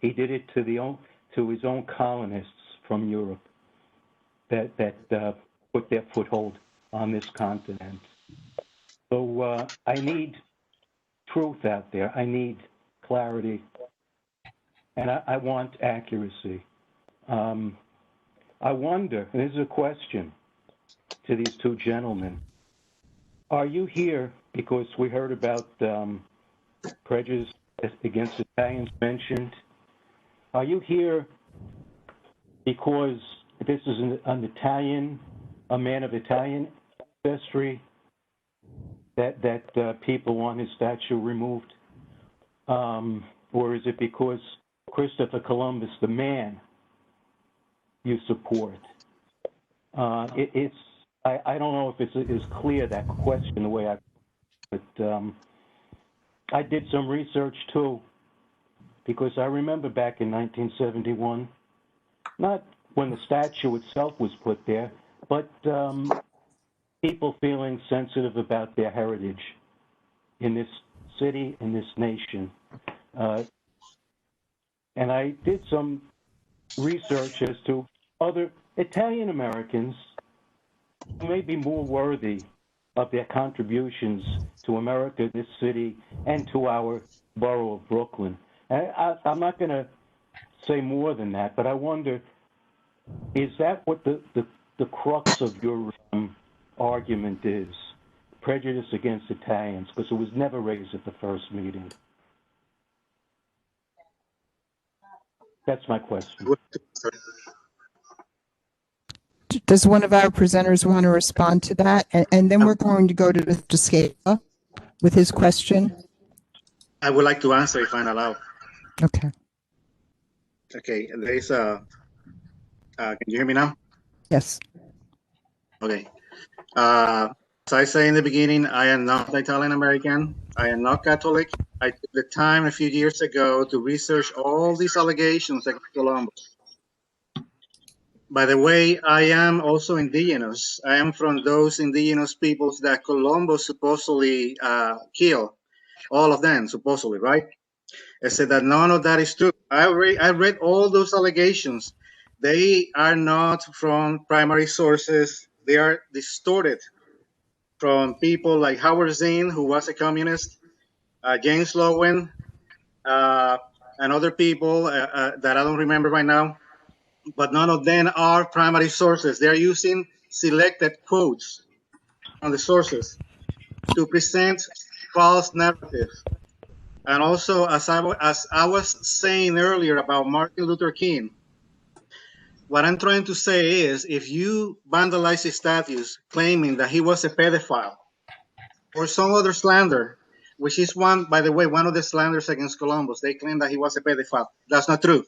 [SPEAKER 9] he did it to his own colonists from Europe that put their foothold on this continent. So I need truth out there. I need clarity, and I want accuracy. I wonder, and this is a question to these two gentlemen, are you here because we heard about prejudice against Italians mentioned? Are you here because this is a man of Italian ancestry, that people want his statue removed? Or is it because Christopher Columbus, the man, you support? I don't know if it's clear, that question, the way but I did some research too, because I remember back in 1971, not when the statue itself was put there, but people feeling sensitive about their heritage in this city, in this nation. And I did some research as to other Italian Americans who may be more worthy of their contributions to America, this city, and to our borough of Brooklyn. I'm not going to say more than that, but I wonder, is that what the crux of your argument is? Prejudice against Italians, because it was never raised at the first meeting. That's my question.
[SPEAKER 2] Does one of our presenters want to respond to that? And then we're going to go to Mr. Scala with his question.
[SPEAKER 17] I would like to answer if I'm allowed.
[SPEAKER 2] Okay.
[SPEAKER 17] Okay, there is can you hear me now?
[SPEAKER 2] Yes.
[SPEAKER 17] Okay. As I say in the beginning, I am not Italian American. I am not Catholic. I took the time a few years ago to research all these allegations against Columbus. By the way, I am also indigenous. I am from those indigenous peoples that Columbus supposedly killed. All of them, supposedly, right? I said that none of that is true. I read all those allegations. They are not from primary sources. They are distorted from people like Howard Zinn, who was a communist, James Lowen, and other people that I don't remember right now. But none of them are primary sources. They're using selected quotes on the sources to present false narratives. And also, as I was saying earlier about Martin Luther King, what I'm trying to say is, if you vandalize his statues claiming that he was a pedophile or some other slander, which is one, by the way, one of the slanders against Columbus, they claim that he was a pedophile. That's not true.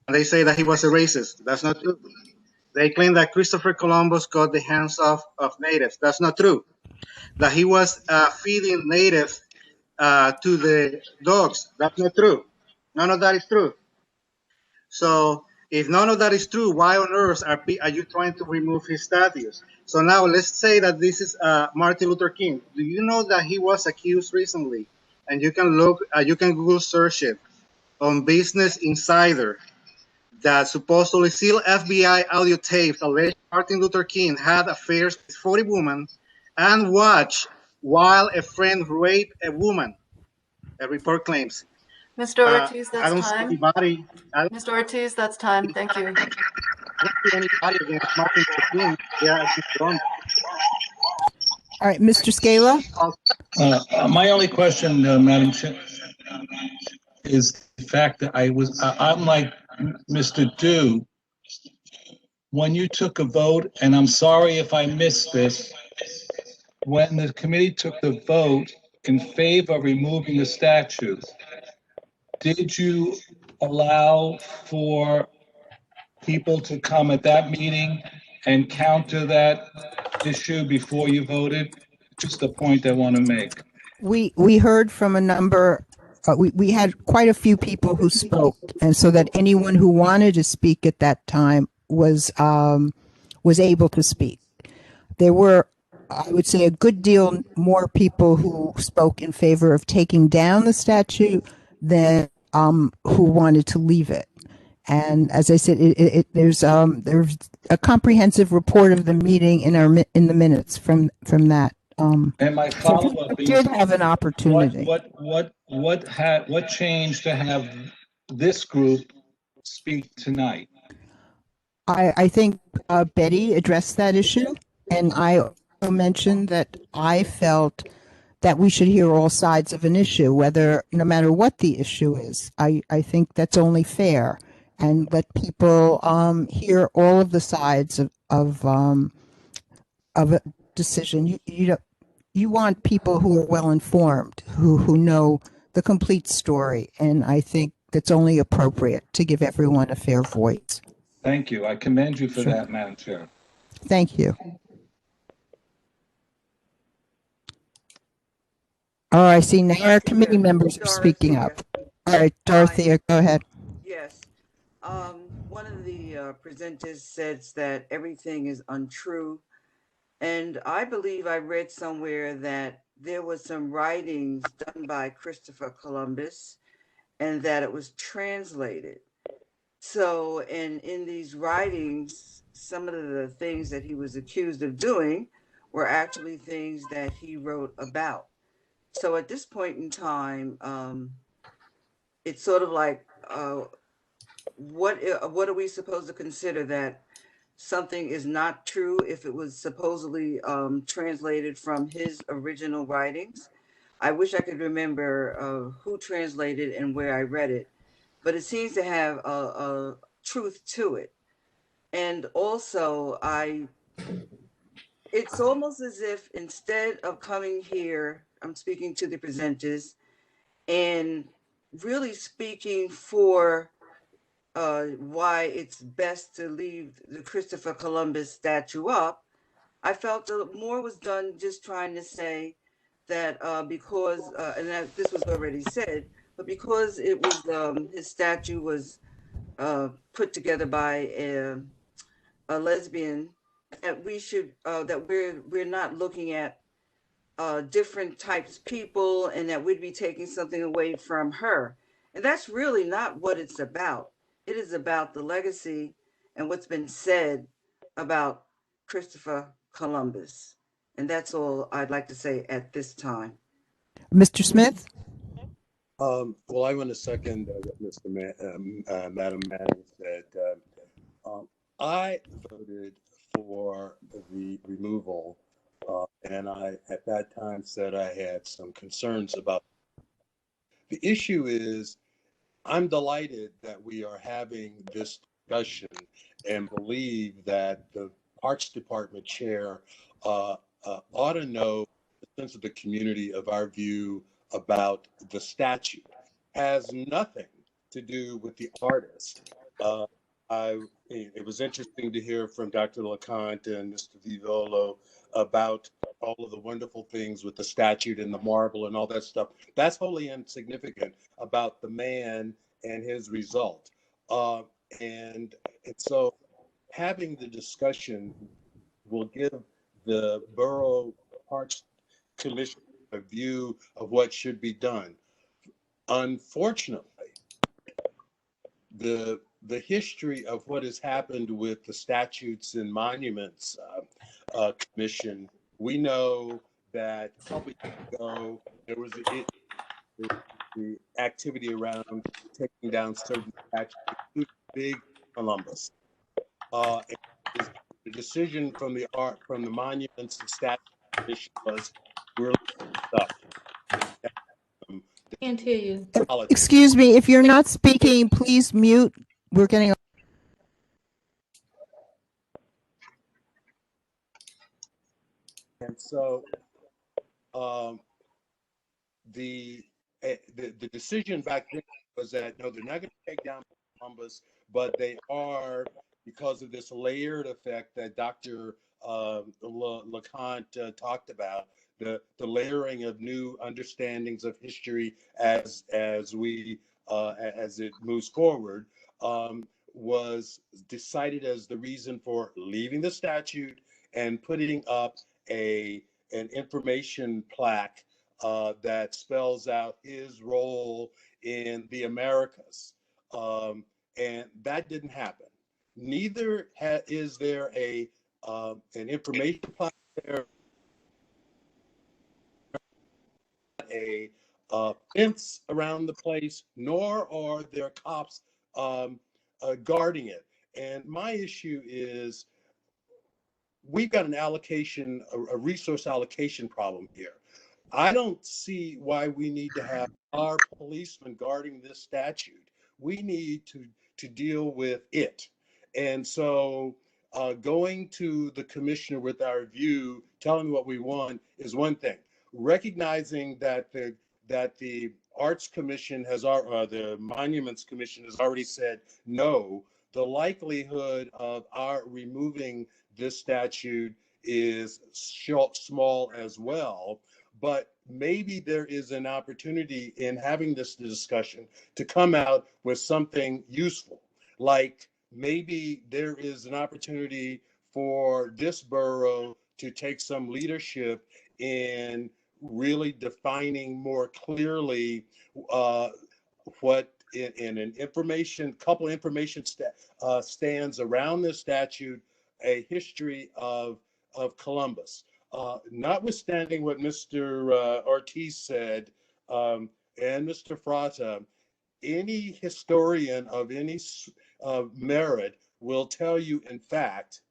[SPEAKER 17] And they say that he was a racist. That's not true. They claim that Christopher Columbus cut the hands off of natives. That's not true. That he was feeding natives to the dogs. That's not true. None of that is true. So if none of that is true, why on earth are you trying to remove his statues? So now let's say that this is Martin Luther King. Do you know that he was accused recently? And you can look, you can Google search it on Business Insider, that supposedly sealed FBI audio tapes alleged Martin Luther King had affairs with 40 women and watched while a friend raped a woman. A report claims.
[SPEAKER 8] Mr. Ortiz,
[SPEAKER 17] I
[SPEAKER 8] that's
[SPEAKER 17] don't see
[SPEAKER 8] time.
[SPEAKER 17] anybody. I don't
[SPEAKER 8] Mr. Ortiz, that's time. Thank you.
[SPEAKER 17] see anybody against Martin Luther King. Yeah, against Columbus.
[SPEAKER 2] All right, Mr. Scala?
[SPEAKER 18] My only question, Madam Chair, is the fact that I'm like Mr. Dew. When you took a vote, and I'm sorry if I missed this, when the committee took the vote in favor of removing the statue, did you allow for people to come at that meeting and counter that issue before you voted? Just a point I want to make.
[SPEAKER 2] We heard from a number, we had quite a few people who spoke, and so that anyone who wanted to speak at that time was able to speak. There were, I would say, a good deal more people who spoke in favor of taking down the statue than who wanted to leave it. And as I said, there's a comprehensive report of the meeting in the minutes from that.
[SPEAKER 18] And my follow-up is,
[SPEAKER 2] did have an opportunity.
[SPEAKER 18] What changed to have this group speak tonight?
[SPEAKER 2] I think Betty addressed that issue, and I also mentioned that I felt that we should hear all sides of an issue, no matter what the issue is. I think that's only fair, and let people hear all of the sides of a decision. You want people who are well informed, who know the complete story, and I think that's only appropriate to give everyone a fair voice.
[SPEAKER 18] Thank you. I commend you for
[SPEAKER 2] Sure.
[SPEAKER 18] that, Madam Chair.
[SPEAKER 2] Thank you. Oh, I see now our committee members are speaking up. All right, Dorothea, go ahead.
[SPEAKER 10] Yes. One of the presenters says that everything is untrue. And I believe I read somewhere that there was some writings done by Christopher Columbus and that it was translated. So, in these writings, some of the things that he was accused of doing were actually things that he wrote about. So at this point in time, it's sort of like, what are we supposed to consider that something is not true if it was supposedly translated from his original writings? I wish I could remember who translated and where I read it, but it seems to have a truth to it. And also, it's almost as if instead of coming here, I'm speaking to the presenters and really speaking for why it's best to leave the Christopher Columbus statue up. I felt more was done just trying to say that because, this was already said, but because it was his statue was put together by a lesbian, that we should that we're not looking at different types of people, and that we'd be taking something away from her. And that's really not what it's about. It is about the legacy and what's been said about Christopher Columbus. And that's all I'd like to say at this time.
[SPEAKER 2] Mr. Smith?
[SPEAKER 6] Well, I want to second what Madam Manning said. I voted for the removal, and I, at that time, said I had some concerns about. The issue is, I'm delighted that we are having this discussion and believe that the Parks Department chair ought to know the sense of the community of our view about the statute. Has nothing to do with the artist. It was interesting to hear from Dr. LeConte and Mr. Vivolo about all of the wonderful things with the statute and the marble and all that stuff. That's wholly insignificant about the man and his result. And so having the discussion will give the Borough Parks Commission a view of what should be done. Unfortunately, the history of what has happened with the Statutes and Monuments Commission, we know that a couple of years ago there was the activity around taking down certain statues, including Big Columbus. And the decision from the Monuments and Statutes Commission was we're up.
[SPEAKER 1] Can't hear you.
[SPEAKER 2] Excuse me, if you're not speaking, please mute. We're getting.
[SPEAKER 6] And so the decision back then was that no, they're not going to take down Columbus, but they are, because of this layered effect that Dr. LeConte talked about, the layering of new understandings of history as it moves forward, was decided as the reason for leaving the statute and putting up an information plaque that spells out his role in the Americas. And that didn't happen. Neither is there an information plaque there, a fence around the place, nor are there cops guarding it. And my issue is we've got an allocation, a resource allocation problem here. I don't see why we need to have our policemen guarding this statute. We need to deal with it. And so going to the commissioner with our view, telling what we want is one thing. Recognizing that the Arts Commission has, the Monuments Commission has already said no, the likelihood of our removing this statute is small as well. But maybe there is an opportunity in having this discussion to come out with something useful. Like maybe there is an opportunity for this borough to take some leadership in really defining more clearly what in an couple information stands around this statute, a history of Columbus. Notwithstanding what Mr. Ortiz said and Mr. Frata, any historian of any merit will tell you, in fact,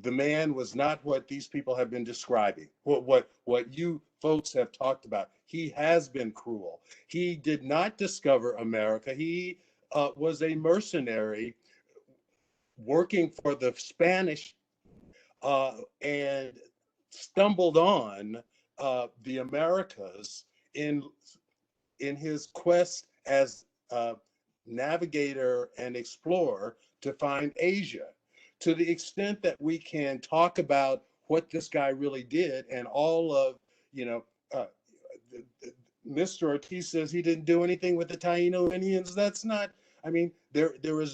[SPEAKER 6] the man was not what these people have been describing, what you folks have talked about. He has been cruel. He did not discover America. He was a mercenary working for the Spanish and stumbled on the Americas in his quest as navigator and explorer to find Asia. To the extent that we can talk about what this guy really did, and all of, Mr. Ortiz says he didn't do anything with the Taino Indians. That's not, I mean, there are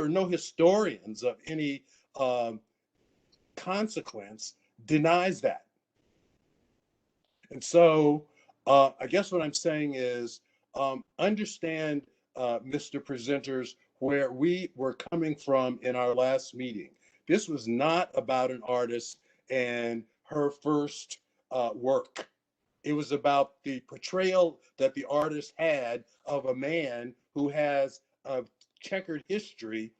[SPEAKER 6] no historians of any consequence denies that. And so I guess what I'm saying is understand, Mr. Presenters, where we were coming from in our last meeting. This was not about an artist and her first work. It was about the portrayal that the artist had of a man who has a checkered history,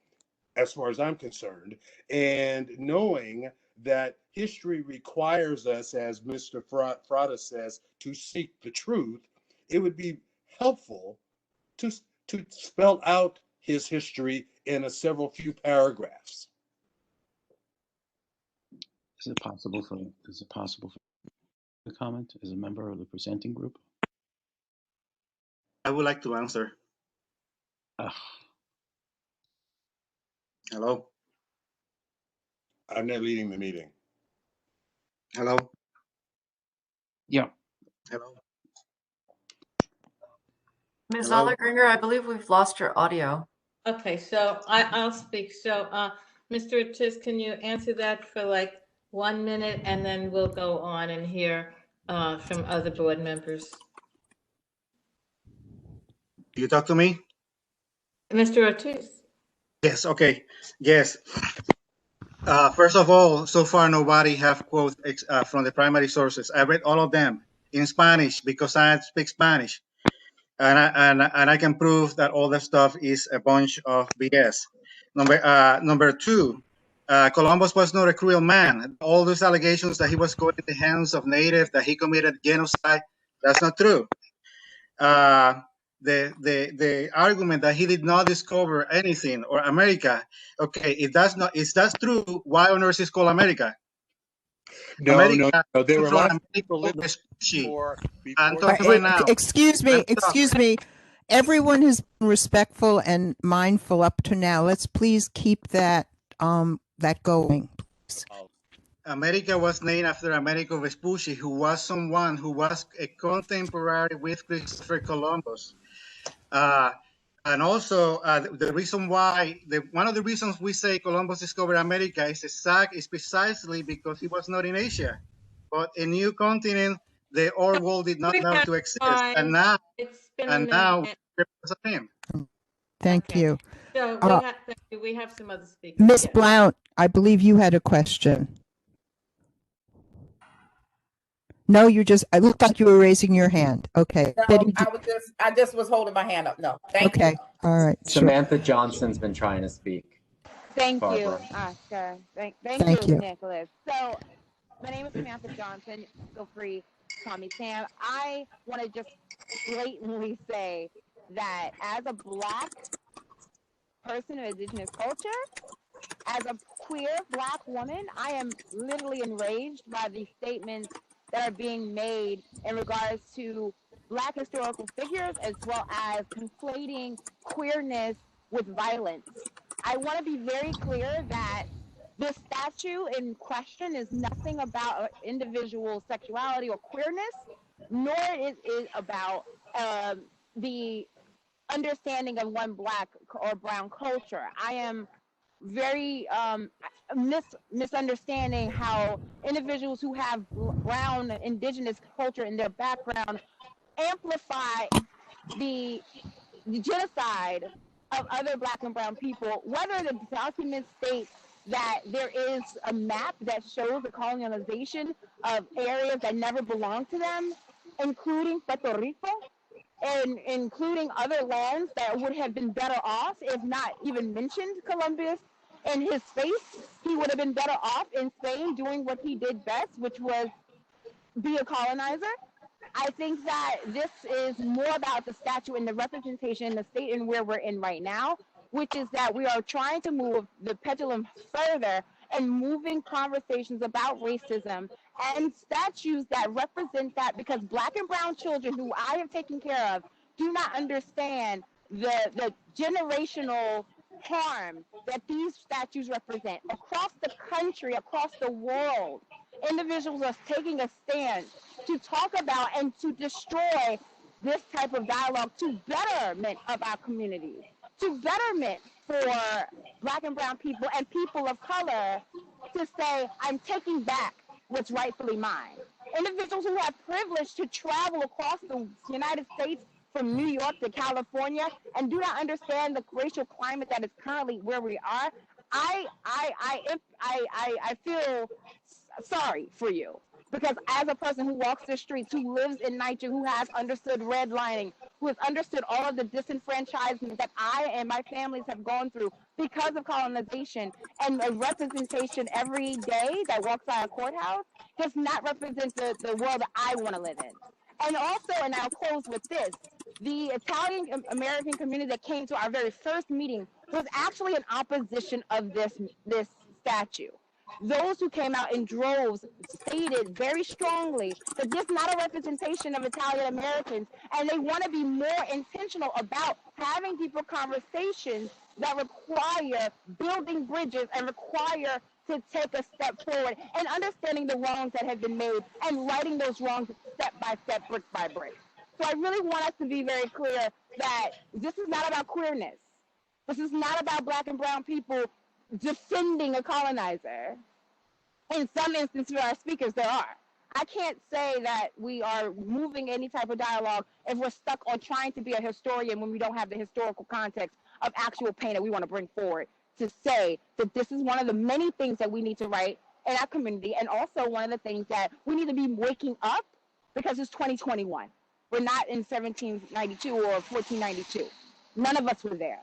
[SPEAKER 6] as far as I'm concerned, and knowing that history requires us, as Mr. Frata says, to seek the truth, it would be helpful to spell out his history in several few paragraphs.
[SPEAKER 21] Is it possible for a comment as a member of the presenting group?
[SPEAKER 17] I would like to answer. Hello?
[SPEAKER 6] I'm not leading the meeting.
[SPEAKER 17] Hello.
[SPEAKER 21] Yeah.
[SPEAKER 17] Hello.
[SPEAKER 8] Ms.
[SPEAKER 17] Hello.
[SPEAKER 8] Zollinger, I believe we've lost your audio.
[SPEAKER 1] Okay, so I'll speak. So, Mr. Ortiz, can you answer that for like 1 minute, and then we'll go on and hear from other board members.
[SPEAKER 17] You talk to me?
[SPEAKER 1] Mr. Ortiz?
[SPEAKER 17] Yes. Okay. Yes. First of all, so far nobody have quotes from the primary sources. I read all of them in Spanish because I speak Spanish, and I can prove that all that stuff is a bunch of BS. Number two, Columbus was not a cruel man. All those allegations that he was going in the hands of natives, that he committed genocide, that's not true. The argument that he did not discover anything or America, okay, if that's true, why on earth is called America?
[SPEAKER 6] No,
[SPEAKER 17] America
[SPEAKER 6] no. There were
[SPEAKER 17] from
[SPEAKER 6] lots of
[SPEAKER 17] America
[SPEAKER 6] people living
[SPEAKER 17] before.
[SPEAKER 6] before.
[SPEAKER 17] I'm talking right now.
[SPEAKER 2] Excuse me. Everyone has been respectful and mindful up to now. Let's please keep that going.
[SPEAKER 17] America was named after Amerigo Vespucci, who was someone who was a contemporary with Christopher Columbus. And also, the reason why, one of the reasons we say Columbus discovered America is precisely because he was not in Asia, but a new continent the old world did not know to exist. And now,
[SPEAKER 1] it's been a minute.
[SPEAKER 17] Because of him.
[SPEAKER 2] Thank you.
[SPEAKER 1] So we have some other speakers.
[SPEAKER 2] Miss
[SPEAKER 1] Yes.
[SPEAKER 2] Blount, I believe you had a question. No, it looked like you were raising your hand. Okay.
[SPEAKER 5] No,
[SPEAKER 2] Betty,
[SPEAKER 5] I just was holding my hand up. No, thank you.
[SPEAKER 2] okay. All right. Sure.
[SPEAKER 11] Samantha Johnson's been trying to speak.
[SPEAKER 14] Thank
[SPEAKER 11] Barbara.
[SPEAKER 14] you, Oscar. Thank
[SPEAKER 2] Thank
[SPEAKER 14] you,
[SPEAKER 2] you.
[SPEAKER 14] Nicholas. So, my name is Samantha Johnson. Feel free to call me Sam. I want to just blatantly say that as a Black person of Indigenous culture, as a queer Black woman, I am literally enraged by the statements that are being made in regards to Black historical figures, as well as conflating queerness with violence. I want to be very clear that this statue in question is nothing about individual sexuality or queerness, nor is it about the understanding of one Black or brown culture. I am very misunderstanding how individuals who have brown indigenous culture in their background amplify the genocide of other Black and brown people, whether the documents state that there is a map that shows the colonization of areas that never belonged to them, including Puerto Rico, and including other lands that would have been better off if not even mentioned Columbus in his face. He would have been better off in Spain doing what he did best, which was be a colonizer. I think that this is more about the statue and the representation in the state and where we're in right now, which is that we are trying to move the pendulum further and moving conversations about racism and statues that represent that, because Black and brown children who I have taken care of do not understand the generational harm that these statues represent across the country, across the world. Individuals are taking a stand to talk about and to destroy this type of dialogue to betterment of our communities, to betterment for Black and brown people and people of color to say, I'm taking back what's rightfully mine. Individuals who have privilege to travel across the United States from New York to California and do not understand the racial climate that is currently where we are, I feel sorry for you. Because as a person who walks the streets, who lives in NYCHA, who has understood redlining, who has understood all of the disenfranchisement that I and my families have gone through because of colonization, and a representation every day that walks by a courthouse does not represent the world that I want to live in. And also, and I'll close with this, the Italian American community that came to our very first meeting was actually in opposition of this statue. Those who came out in droves stated very strongly that this is not a representation of Italian Americans, and they want to be more intentional about having deeper conversations that require building bridges and require to take a step forward and understanding the wrongs that have been made and righting those wrongs step by step, brick by brick. So I really want us to be very clear that this is not about queerness. This is not about Black and brown people defending a colonizer. In some instances, for our speakers, there are. I can't say that we are moving any type of dialogue if we're stuck on trying to be a historian when we don't have the historical context of actual pain that we want to bring forward to say that this is one of the many things that we need to write in our community, and also one of the things that we need to be waking up, because it's 2021. We're not in 1792 or 1492. None of us were there.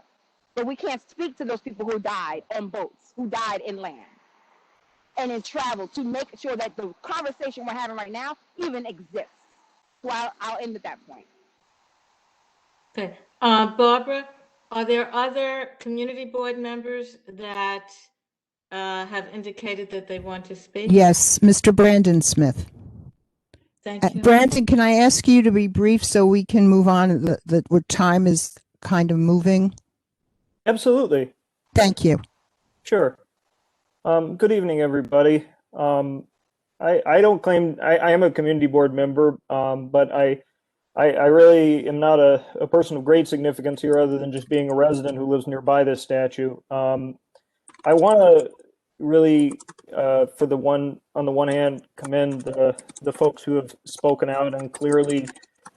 [SPEAKER 14] But we can't speak to those people who died on boats, who died inland and in travel, to make sure that the conversation we're having right now even exists. So I'll end at that point.
[SPEAKER 1] Okay. Barbara, are there other community board members that have indicated that they want to speak?
[SPEAKER 2] Yes, Mr. Brandon Smith.
[SPEAKER 1] Thank you.
[SPEAKER 2] Brandon, can I ask you to be brief so we can move on? That time is kind of moving.
[SPEAKER 12] Absolutely.
[SPEAKER 2] Thank you.
[SPEAKER 12] Sure. Good evening, everybody. I don't claim I am a community board member, but I really am not a person of great significance here, other than just being a resident who lives nearby this statue. I want to really, on the one hand, commend the folks who have spoken out and clearly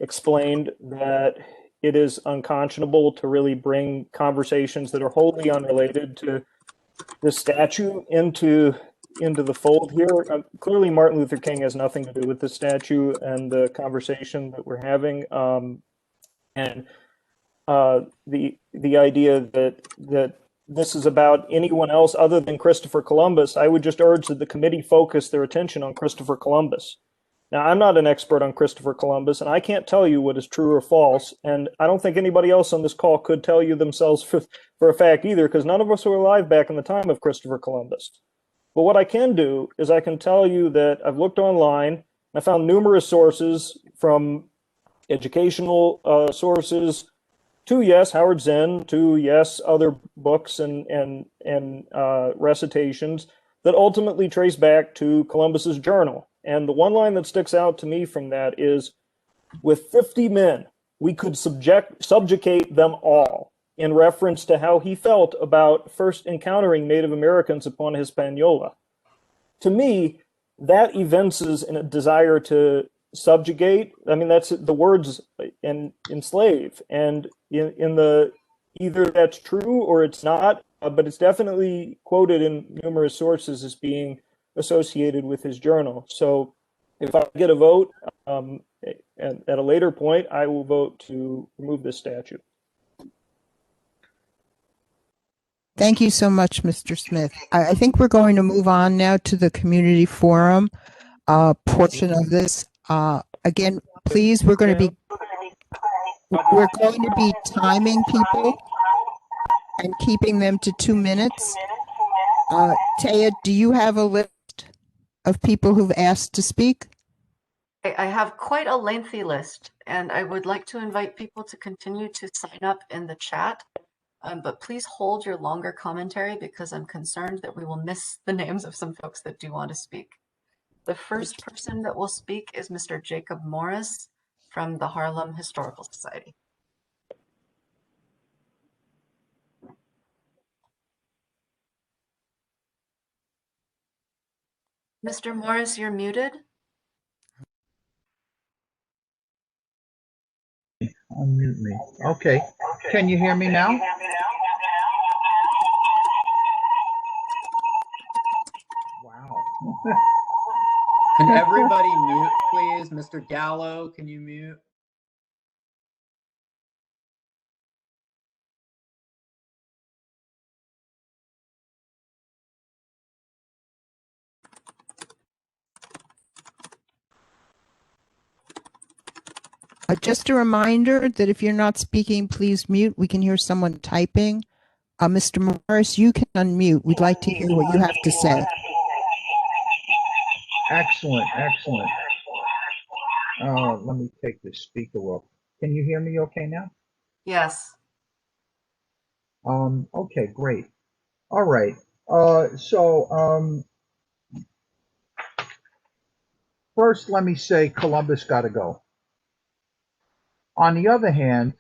[SPEAKER 12] explained that it is unconscionable to really bring conversations that are wholly unrelated to the statue into the fold here. Clearly, Martin Luther King has nothing to do with the statue and the conversation that we're having. And the idea that this is about anyone else other than Christopher Columbus, I would just urge that the committee focus their attention on Christopher Columbus. Now, I'm not an expert on Christopher Columbus, and I can't tell you what is true or false, and I don't think anybody else on this call could tell you themselves for a fact either, because none of us were alive back in the time of Christopher Columbus. But what I can do is I can tell you that I've looked online, and I found numerous sources, from educational sources to, yes, Howard Zinn, to, yes, other books and recitations that ultimately trace back to Columbus's journal. And the one line that sticks out to me from that is, with 50 men, we could subjugate them all, in reference to how he felt about first encountering Native Americans upon Hispaniola. To me, that evinces a desire to subjugate. I mean, that's the words, and enslave. And in the, either that's true or it's not, but it's definitely quoted in numerous sources as being associated with his journal. So if I get a vote at a later point, I will vote to remove this statute.
[SPEAKER 2] Thank you so much, Mr. Smith. I think we're going to move on now to the community forum portion of this. Again, please, we're going to be timing people and keeping them to 2 minutes. Taya, do you have a list of people who've asked to speak?
[SPEAKER 8] I have quite a lengthy list, and I would like to invite people to continue to sign up in the chat. But please hold your longer commentary, because I'm concerned that we will miss the names of some folks that do want to speak. The first person that will speak is Mr. Jacob Morris from the Harlem Historical Society. Mr. Morris, you're muted.
[SPEAKER 22] Unmute me. Okay. Can you hear me now? Wow.
[SPEAKER 11] Can everybody mute, please? Mr. Gallo, can you mute?
[SPEAKER 2] Just a reminder that if you're not speaking, please mute. We can hear someone typing. Mr. Morris, you can unmute. We'd like to hear what you have to say.
[SPEAKER 22] Excellent, excellent. Let me take the speaker off. Can you hear me okay now?
[SPEAKER 8] Yes.
[SPEAKER 22] Okay, great. All right. First, let me say Columbus got to go. On the other hand,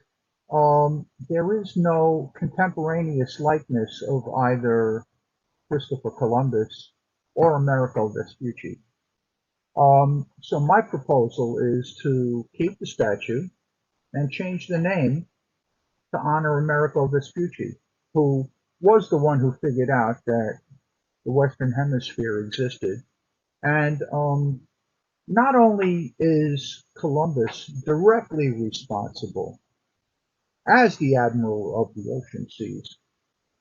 [SPEAKER 22] there is no contemporaneous likeness of either Christopher Columbus or Amerigo Vespucci. So my proposal is to keep the statue and change the name to honor Amerigo Vespucci, who was the one who figured out that the Western Hemisphere existed. And not only is Columbus directly responsible as the Admiral of the Ocean Seas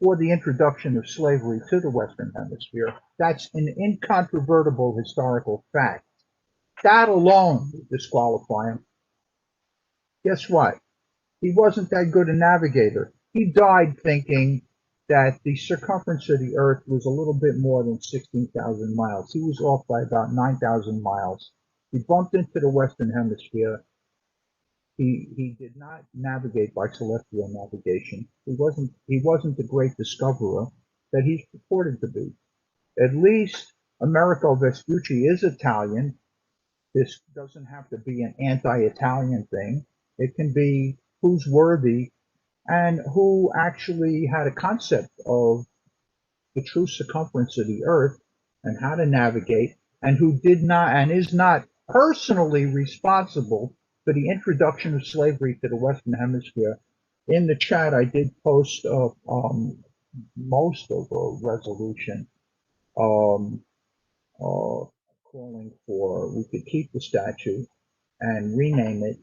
[SPEAKER 22] for the introduction of slavery to the Western Hemisphere, that's an incontrovertible historical fact. That alone would disqualify him. Guess what? He wasn't that good a navigator. He died thinking that the circumference of the Earth was a little bit more than 16,000 miles. He was off by about 9,000 miles. He bumped into the Western Hemisphere. He did not navigate by celestial navigation. He wasn't the great discoverer that he's purported to be. At least Amerigo Vespucci is Italian. This doesn't have to be an anti-Italian thing. It can be who's worthy and who actually had a concept of the true circumference of the Earth and how to navigate, and who did not and is not personally responsible for the introduction of slavery to the Western Hemisphere. In the chat, I did post most of a resolution calling for we could keep the statue and rename it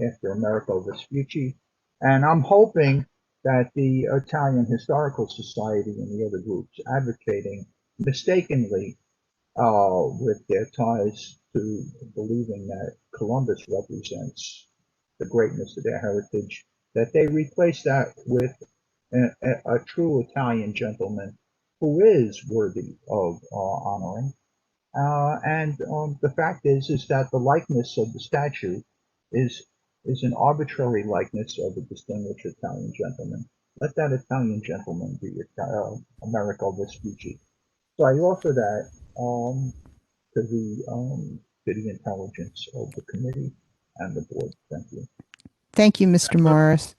[SPEAKER 22] after Amerigo Vespucci. And I'm hoping that the Italian Historical Society and the other groups advocating mistakenly with their ties to believing that Columbus represents the greatness of their heritage, that they replace that with a true Italian gentleman who is worthy of honoring. And the fact is that the likeness of the statue is an arbitrary likeness of a distinguished Italian gentleman. Let that Italian gentleman be Amerigo Vespucci. So I offer that to the intelligence of the committee and the board. Thank you.
[SPEAKER 2] Thank you, Mr. Morris.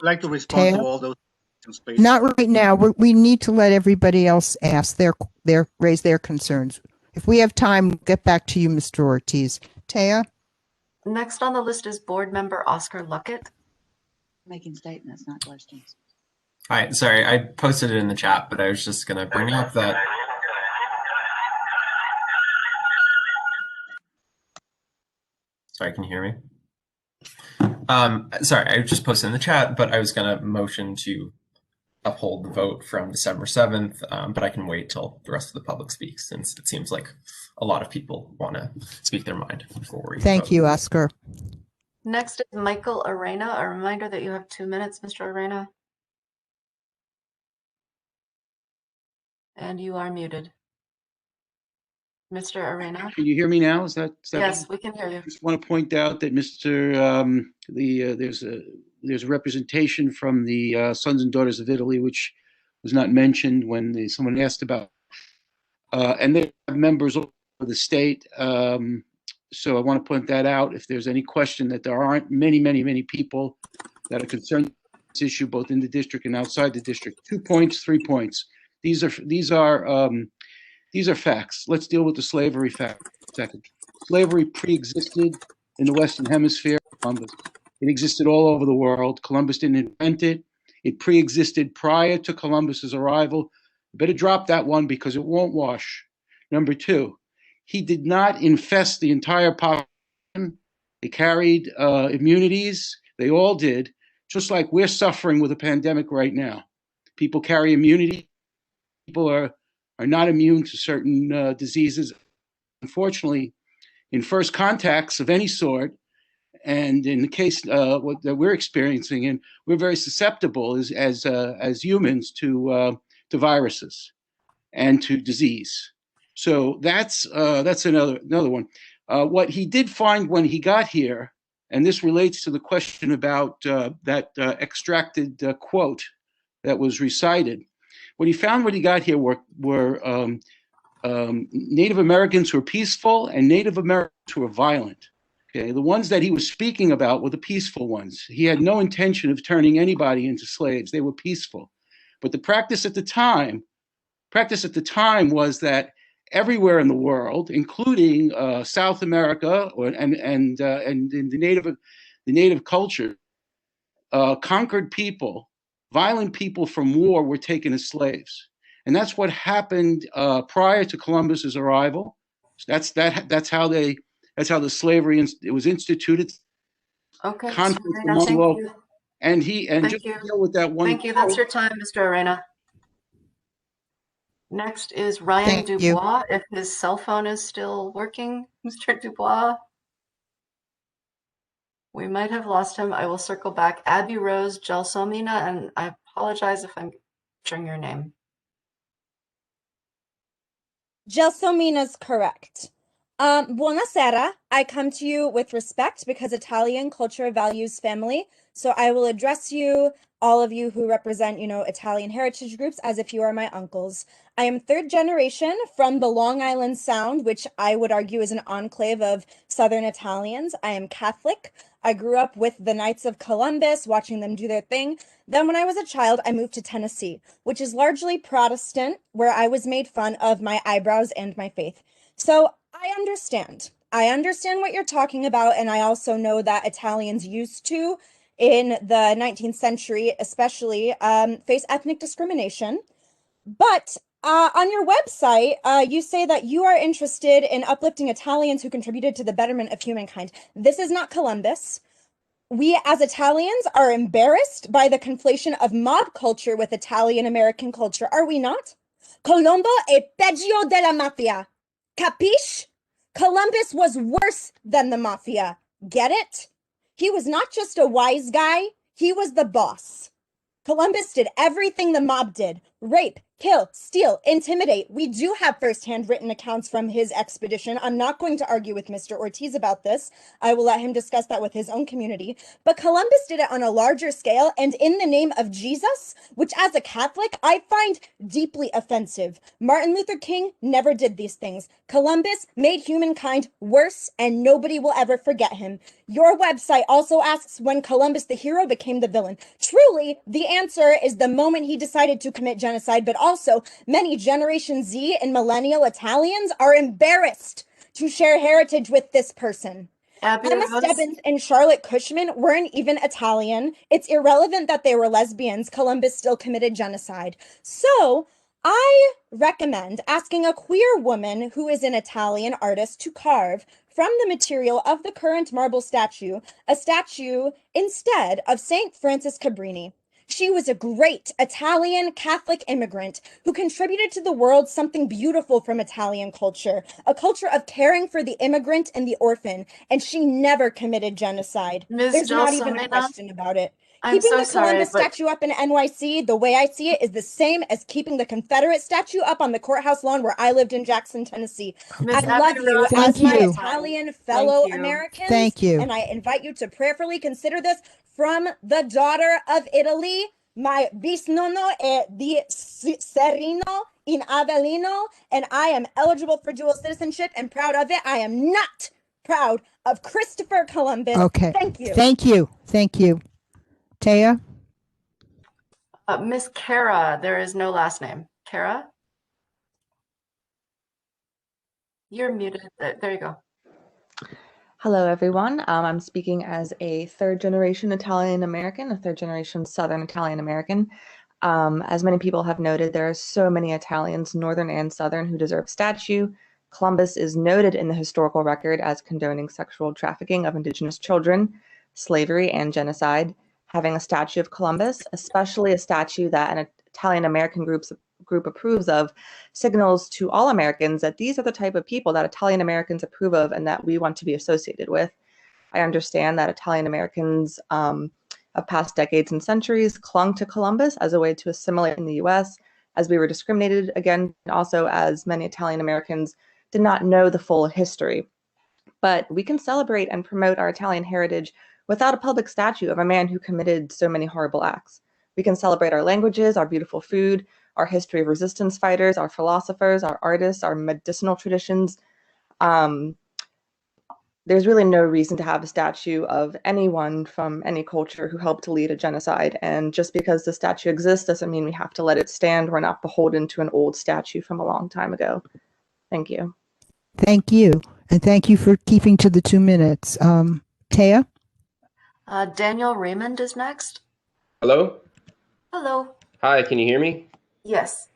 [SPEAKER 17] I'd like to respond to
[SPEAKER 2] Teo?
[SPEAKER 17] all those questions, please.
[SPEAKER 2] Not right now. We need to let everybody else ask raise their concerns. If we have time, we'll get back to you, Mr. Ortiz. Taya?
[SPEAKER 8] Next on the list is board member Oscar Luckett.
[SPEAKER 4] Making statements, not questions.
[SPEAKER 13] Hi, sorry, I posted it in the chat, but I was just going to bring up that. Sorry, can you hear me? Sorry, I just posted in the chat, but I was going to motion to uphold the vote from December 7th, but I can wait till the rest of the public speaks, since it seems like a lot of people want to speak their mind before we
[SPEAKER 2] Thank
[SPEAKER 13] vote.
[SPEAKER 2] you, Oscar.
[SPEAKER 8] Next is Michael Arena. A reminder that you have 2 minutes, Mr. Arena. And you are muted. Mr. Arena?
[SPEAKER 23] Can you hear me now? Is that
[SPEAKER 8] yes, we can hear you.
[SPEAKER 23] I just want to point out that there's a representation from the Sons and Daughters of Italy, which was not mentioned when someone asked about, and they have members of the state. So I want to point that out. If there's any question that there aren't many people that are concerned with this issue, both in the district and outside the district. 2 points, 3 points. These are facts. Let's deal with the slavery fact second. Slavery pre-existed in the Western Hemisphere. It existed all over the world. Columbus didn't invent it. It pre-existed prior to Columbus's arrival. You better drop that one because it won't wash. Number two, he did not infest the entire population. They carried immunities. They all did, just like we're suffering with a pandemic right now. People carry immunity. People are not immune to certain diseases. Unfortunately, in first contacts of any sort, and in the case that we're experiencing, and we're very susceptible as humans to viruses and to disease. So that's another one. What he did find when he got here, and this relates to the question about that extracted quote that was recited. What he found when he got here were Native Americans who were peaceful and Native Americans who were violent. Okay, the ones that he was speaking about were the peaceful ones. He had no intention of turning anybody into slaves. They were peaceful. But the practice at the time was that everywhere in the world, including South America and the native culture, conquered people, violent people from war were taken as slaves. And that's what happened prior to Columbus's arrival. That's how the slavery it was instituted.
[SPEAKER 8] Okay, Mr.
[SPEAKER 23] Conflict
[SPEAKER 8] Arena,
[SPEAKER 23] among
[SPEAKER 8] thank
[SPEAKER 23] all,
[SPEAKER 8] you.
[SPEAKER 23] and
[SPEAKER 8] Thank
[SPEAKER 23] just
[SPEAKER 8] you.
[SPEAKER 23] to deal with that one.
[SPEAKER 8] Thank you. That's your time, Mr. Arena. Next is Ryan
[SPEAKER 2] Thank you.
[SPEAKER 8] Dubois, if his cell phone is still working. Mr. Dubois? We might have lost him. I will circle back. Abby Rose Gelsomina, and I apologize if I'm butchering your name.
[SPEAKER 3] Gelsomina's correct. Buonasera. I come to you with respect because Italian culture values family. So I will address you, all of you who represent, Italian heritage groups, as if you are my uncles. I am third generation from the Long Island Sound, which I would argue is an enclave of Southern Italians. I am Catholic. I grew up with the Knights of Columbus, watching them do their thing. Then when I was a child, I moved to Tennessee, which is largely Protestant, where I was made fun of my eyebrows and my faith. So I understand. I understand what you're talking about, and I also know that Italians used to, in the 19th century especially, face ethnic discrimination. But on your website, you say that you are interested in uplifting Italians who contributed to the betterment of humankind. This is not Columbus. We as Italians are embarrassed by the conflation of mob culture with Italian American culture, are we not? Colombo è peggio della mafia. Capiche? Columbus was worse than the mafia. Get it? He was not just a wise guy, he was the boss. Columbus did everything the mob did. Rape, kill, steal, intimidate. We do have first-hand written accounts from his expedition. I'm not going to argue with Mr. Ortiz about this. I will let him discuss that with his own community. But Columbus did it on a larger scale and in the name of Jesus, which as a Catholic, I find deeply offensive. Martin Luther King never did these things. Columbus made humankind worse and nobody will ever forget him. Your website also asks when Columbus the hero became the villain. Truly, the answer is the moment he decided to commit genocide, but also many Generation Z and millennial Italians are embarrassed to share heritage with this person. Emma Stebbins and Charlotte Cushman weren't even Italian. It's irrelevant that they were lesbians. Columbus still committed genocide. So I recommend asking a queer woman who is an Italian artist to carve from the material of the current marble statue, a statue instead of St. Francis Cabrini. She was a great Italian Catholic immigrant who contributed to the world something beautiful from Italian culture, a culture of caring for the immigrant and the orphan, and she never committed genocide. There's not even a question about it. Keeping the Columbus statue up in NYC, the way I see it, is the same as keeping the Confederate statue up on the courthouse lawn where I lived in Jackson, Tennessee. I love you as my Italian fellow Americans.
[SPEAKER 2] Thank you.
[SPEAKER 3] And I invite you to prayerfully consider this from the daughter of Italy. My bisnonno è di Serino in Avellino, and I am eligible for dual citizenship and proud of it. I am not proud of Christopher Columbus.
[SPEAKER 2] Okay.
[SPEAKER 3] Thank you.
[SPEAKER 2] Thank you. Thank you. Taya?
[SPEAKER 8] Miss Kara, there is no last name. Kara? You're muted. There you go.
[SPEAKER 19] Hello, everyone. I'm speaking as a third-generation Italian American, a third-generation Southern Italian American. As many people have noted, there are so many Italians, Northern and Southern, who deserve statue. Columbus is noted in the historical record as condoning sexual trafficking of indigenous children, slavery, and genocide. Having a statue of Columbus, especially a statue that an Italian American group approves of, signals to all Americans that these are the type of people that Italian Americans approve of and that we want to be associated with. I understand that Italian Americans of past decades and centuries clung to Columbus as a way to assimilate in the US, as we were discriminated against, and also as many Italian Americans did not know the full history. But we can celebrate and promote our Italian heritage without a public statue of a man who committed so many horrible acts. We can celebrate our languages, our beautiful food, our history of resistance fighters, our philosophers, our artists, our medicinal traditions. There's really no reason to have a statue of anyone from any culture who helped to lead a genocide. And just because the statue exists doesn't mean we have to let it stand. We're not beholden to an old statue from a long time ago. Thank you.
[SPEAKER 2] Thank you. And thank you for keeping to the 2 minutes. Taya?
[SPEAKER 8] Daniel Raymond is next.
[SPEAKER 7] Hello?
[SPEAKER 8] Hello.
[SPEAKER 7] Hi, can you hear me?
[SPEAKER 8] Yes.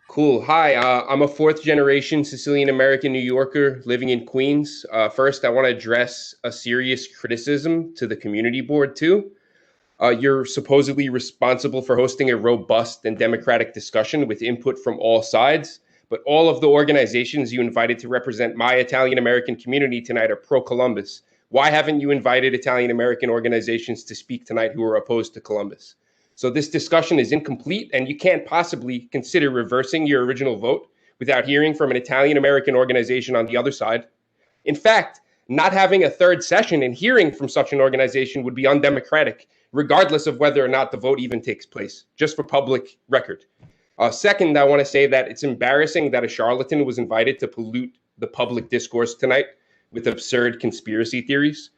[SPEAKER 7] Cool. Hi, I'm a 4th generation Sicilian American New Yorker living in Queens. First, I want to address a serious criticism to the community board too. You're supposedly responsible for hosting a robust and democratic discussion with input from all sides, but all of the organizations you invited to represent my Italian American community tonight are pro-Columbus. Why haven't you invited Italian American organizations to speak tonight who are opposed to Columbus? So this discussion is incomplete, and you can't possibly consider reversing your original vote without hearing from an Italian American organization on the other side. In fact, not having a 3rd session and hearing from such an organization would be undemocratic, regardless of whether or not the vote even takes place, just for public record. Second, I want to say that it's embarrassing that a charlatan was invited to pollute the public discourse tonight with absurd conspiracy theories.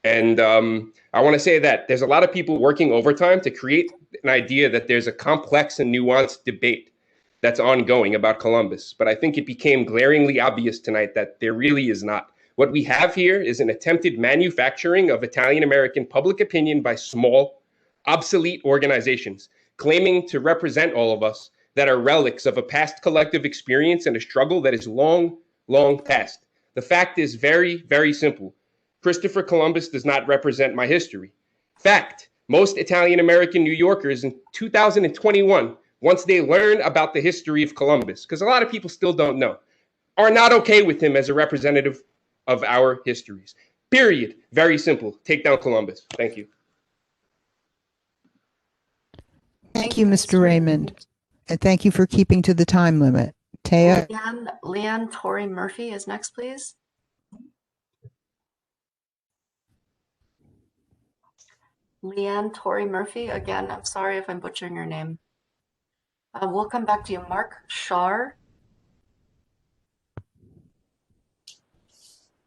[SPEAKER 7] And I want to say that there's a lot of people working overtime to create an idea that there's a complex and nuanced debate that's ongoing about Columbus. But I think it became glaringly obvious tonight that there really is not. What we have here is an attempted manufacturing of Italian American public opinion by small, obsolete organizations claiming to represent all of us that are relics of a past collective experience and a struggle that is long, long past. The fact is very, very simple. Christopher Columbus does not represent my history. Fact, most Italian American New Yorkers in 2021, once they learn about the history of Columbus, because a lot of people still don't know, are not okay with him as a representative of our histories. Period. Very simple. Take down Columbus. Thank you.
[SPEAKER 2] Thank you, Mr. Raymond. And thank you for keeping to the time limit. Taya?
[SPEAKER 8] Leanne Torrey Murphy is next, please. Leanne Torrey Murphy, again, I'm sorry if I'm butchering your name. We'll come back to you. Mark Shar.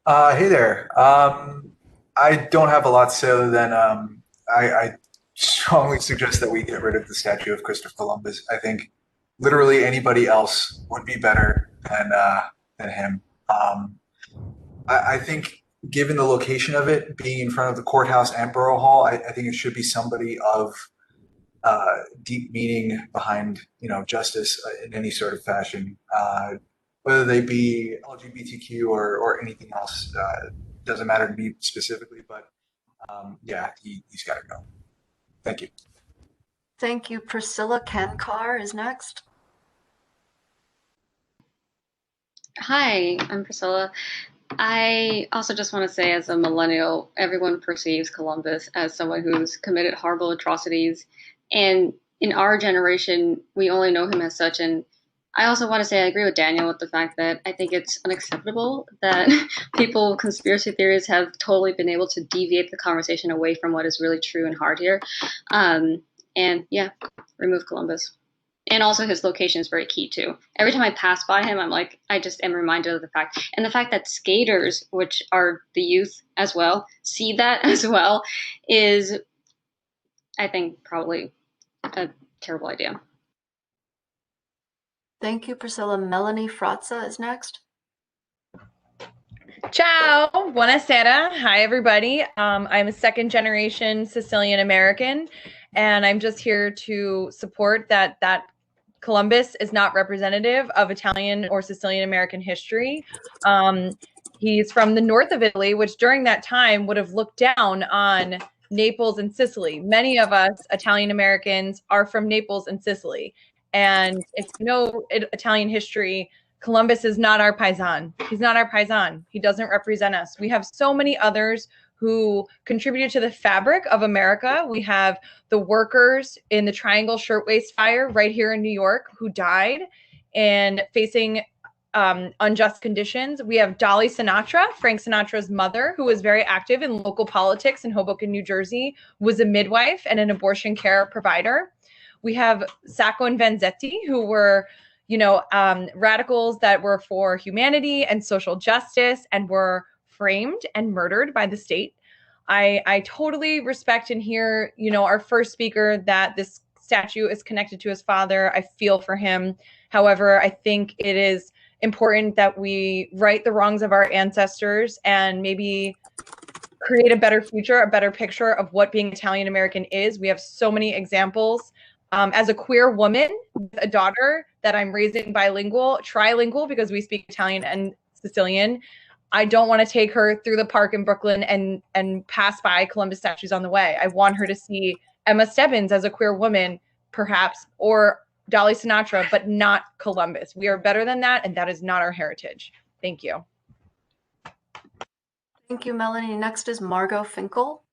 [SPEAKER 15] Hey there. I don't have a lot to say other than I strongly suggest that we get rid of the statue of Christopher Columbus. I think literally anybody else would be better than him. I think given the location of it being in front of the courthouse and Borough Hall, I think it should be somebody of deep meaning behind, justice in any sort of fashion, whether they be LGBTQ or anything else. Doesn't matter to me specifically, but yeah, he's got to go. Thank you.
[SPEAKER 8] Thank you. Priscilla Kankar is next.
[SPEAKER 20] Hi, I'm Priscilla. I also just want to say, as a millennial, everyone perceives Columbus as someone who's committed horrible atrocities. And in our generation, we only know him as such. And I also want to say I agree with Daniel with the fact that I think it's unacceptable that people, conspiracy theories, have totally been able to deviate the conversation away from what is really true and hard here. And yeah, remove Columbus. And also his location is very key too. Every time I pass by him, I just am reminded of the fact. And the fact that skaters, which are the youth as well, see that as well is, I think, probably a terrible idea.
[SPEAKER 8] Thank you, Priscilla. Melanie Frazza is next.
[SPEAKER 24] Ciao, buonasera. Hi, everybody. I'm a 2nd generation Sicilian American, and I'm just here to support that Columbus is not representative of Italian or Sicilian American history. He's from the north of Italy, which during that time would have looked down on Naples and Sicily. Many of us Italian Americans are from Naples and Sicily. And if you know Italian history, Columbus is not our paisan. He's not our paisan. He doesn't represent us. We have so many others who contributed to the fabric of America. We have the workers in the Triangle Shirtwaist Fire right here in New York who died and facing unjust conditions. We have Dolly Sinatra, Frank Sinatra's mother, who was very active in local politics in Hoboken, New Jersey, was a midwife and an abortion care provider. We have Sacco and Vanzetti, who were, radicals that were for humanity and social justice and were framed and murdered by the state. I totally respect and hear, our first speaker, that this statue is connected to his father. I feel for him. However, I think it is important that we right the wrongs of our ancestors and maybe create a better future, a better picture of what being Italian American is. We have so many examples. As a queer woman with a daughter that I'm raising trilingual, because we speak Italian and Sicilian, I don't want to take her through the park in Brooklyn and pass by Columbus statues on the way. I want her to see Emma Stebbins as a queer woman, perhaps, or Dolly Sinatra, but not Columbus. We are better than that, and that is not our heritage. Thank you.
[SPEAKER 8] Thank you, Melanie. Next is Margot Finkel.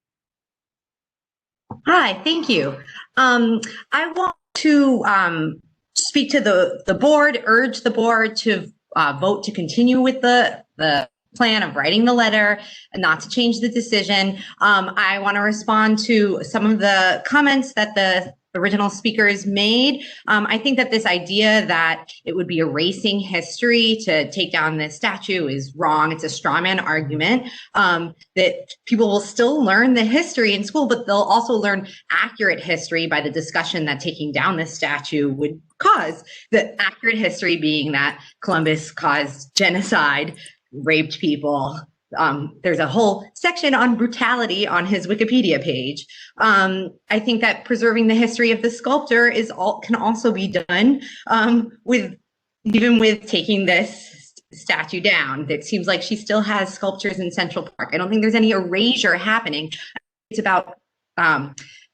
[SPEAKER 9] Hi, thank you. I want to speak to the board, urge the board to vote to continue with the plan of writing the letter and not to change the decision. I want to respond to some of the comments that the original speakers made. I think that this idea that it would be erasing history to take down this statue is wrong. It's a straw man argument, that people will still learn the history in school, but they'll also learn accurate history by the discussion that taking down this statue would cause. The accurate history being that Columbus caused genocide, raped people. There's a whole section on brutality on his Wikipedia page. I think that preserving the history of the sculptor can also be done even with taking this statue down. It seems like she still has sculptures in Central Park. I don't think there's any erasure happening. It's about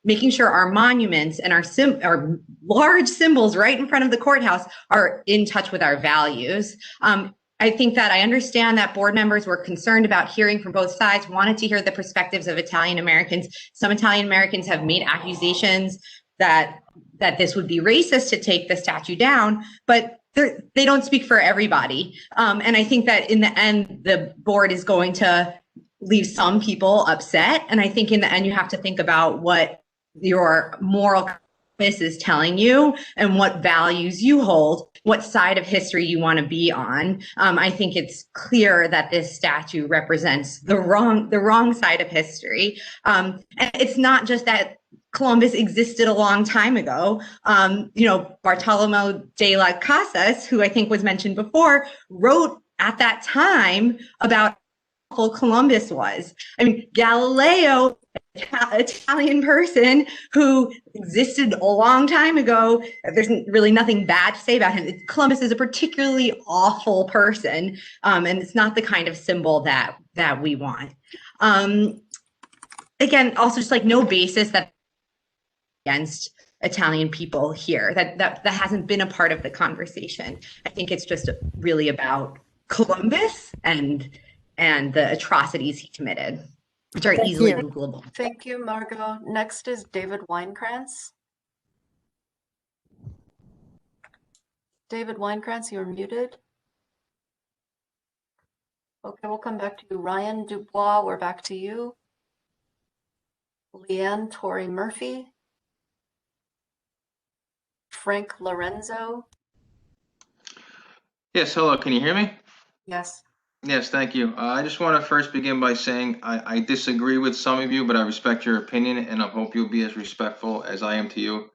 [SPEAKER 9] making sure our monuments and our large symbols right in front of the courthouse are in touch with our values. I think that I understand that board members were concerned about hearing from both sides, wanted to hear the perspectives of Italian Americans. Some Italian Americans have made accusations that this would be racist to take the statue down, but they don't speak for everybody. And I think that in the end, the board is going to leave some people upset. And I think in the end, you have to think about what your moral compass is telling you and what values you hold, what side of history you want to be on. I think it's clear that this statue represents the wrong side of history. And it's not just that Columbus existed a long time ago. Bartolomeo de las Casas, who I think was mentioned before, wrote at that time about how Columbus was. I mean, Galileo, Italian person who existed a long time ago, there's really nothing bad to say about him. Columbus is a particularly awful person, and it's not the kind of symbol that we want. Again, also just like no basis that against Italian people here, that hasn't been a part of the conversation. I think it's just really about Columbus and the atrocities he committed, which are easily Googleable.
[SPEAKER 8] Thank you, Margot. Next is David Weinkrantz. David Weinkrantz, you're muted. Okay, we'll come back to you. Ryan Dubois, we're back to you. Leanne Torrey Murphy. Frank Lorenzo.
[SPEAKER 10] Yes, hello, can you hear me?
[SPEAKER 8] Yes.
[SPEAKER 10] Yes, thank you. I just want to first begin by saying I disagree with some of you, but I respect your opinion, and I hope you'll be as respectful as I am to you.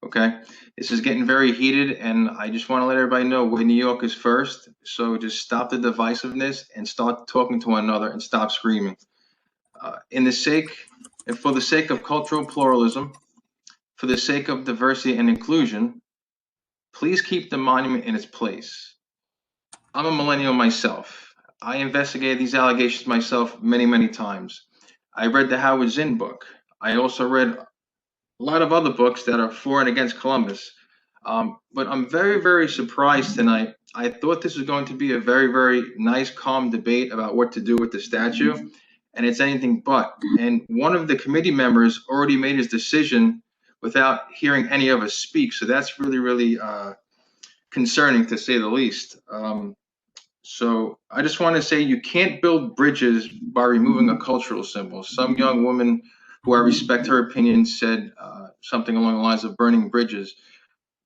[SPEAKER 10] Okay? This is getting very heated, and I just want to let everybody know where New York is first. So just stop the divisiveness and start talking to one another and stop screaming. For the sake of cultural pluralism, for the sake of diversity and inclusion, please keep the monument in its place. I'm a millennial myself. I investigated these allegations myself many, many times. I read the Howard Zinn book. I also read a lot of other books that are for and against Columbus. But I'm very, very surprised tonight. I thought this was going to be a very, very nice, calm debate about what to do with the statue, and it's anything but. And one of the committee members already made his decision without hearing any of us speak. So that's really, really concerning, to say the least. So I just want to say you can't build bridges by removing a cultural symbol. Some young woman who I respect her opinion, said something along the lines of burning bridges.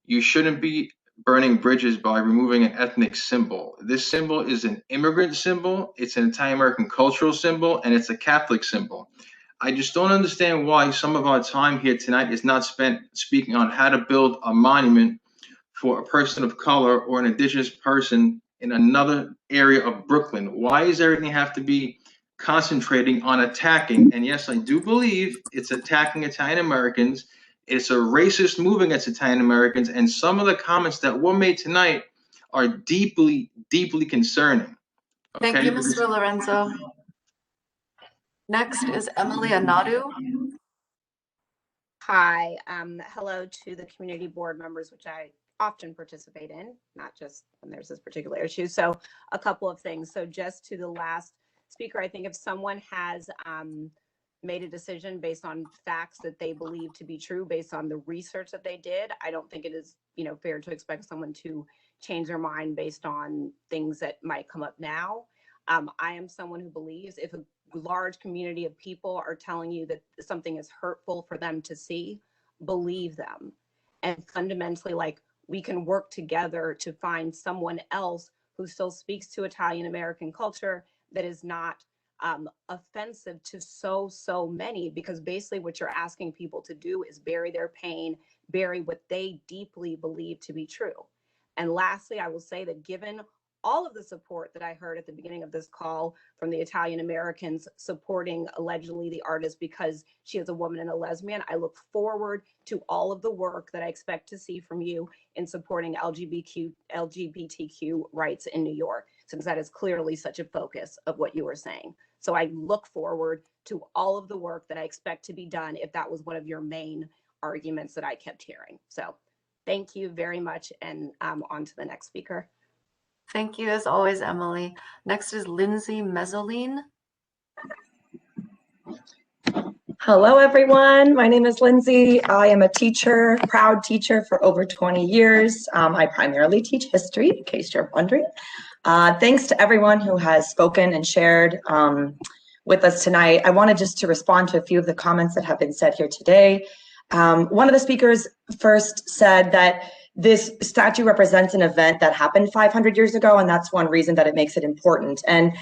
[SPEAKER 10] You shouldn't be burning bridges by removing an ethnic symbol. This symbol is an immigrant symbol, it's an Italian-American cultural symbol, and it's a Catholic symbol. I just don't understand why some of our time here tonight is not spent speaking on how to build a monument for a person of color or an indigenous person in another area of Brooklyn. Why does everything have to be concentrating on attacking? And yes, I do believe it's attacking Italian Americans. It's a racist move against Italian Americans, and some of the comments that were made tonight are deeply, deeply concerning. Okay?
[SPEAKER 8] Thank you, Mr. Lorenzo. Next is Emily Anadu.
[SPEAKER 6] Hi, hello to the community board members, which I often participate in, not just when there's this particular issue. So a couple of things. So just to the last speaker, I think if someone has made a decision based on facts that they believe to be true, based on the research that they did, I don't think it is, fair to expect someone to change their mind based on things that might come up now. I am someone who believes if a large community of people are telling you that something is hurtful for them to see, believe them. And fundamentally, we can work together to find someone else who still speaks to Italian American culture that is not offensive to so many, because basically what you're asking people to do is bury their pain, bury what they deeply believe to be true. And lastly, I will say that given all of the support that I heard at the beginning of this call from the Italian Americans supporting allegedly the artist because she is a woman and a lesbian, I look forward to all of the work that I expect to see from you in supporting LGBTQ rights in New York, since that is clearly such a focus of what you were saying. So I look forward to all of the work that I expect to be done if that was one of your main arguments that I kept hearing. So thank you very much, and on to the next speaker.
[SPEAKER 8] Thank you as always, Emily. Next is Lindsay Mezzoline.
[SPEAKER 16] Hello, everyone. My name is Lindsay. I am a teacher, proud teacher for over 20 years. I primarily teach history, in case you're wondering. Thanks to everyone who has spoken and shared with us tonight. I wanted just to respond to a few of the comments that have been said here today. One of the speakers first said that this statue represents an event that happened 500 years ago, and that's one reason that it makes it important. And,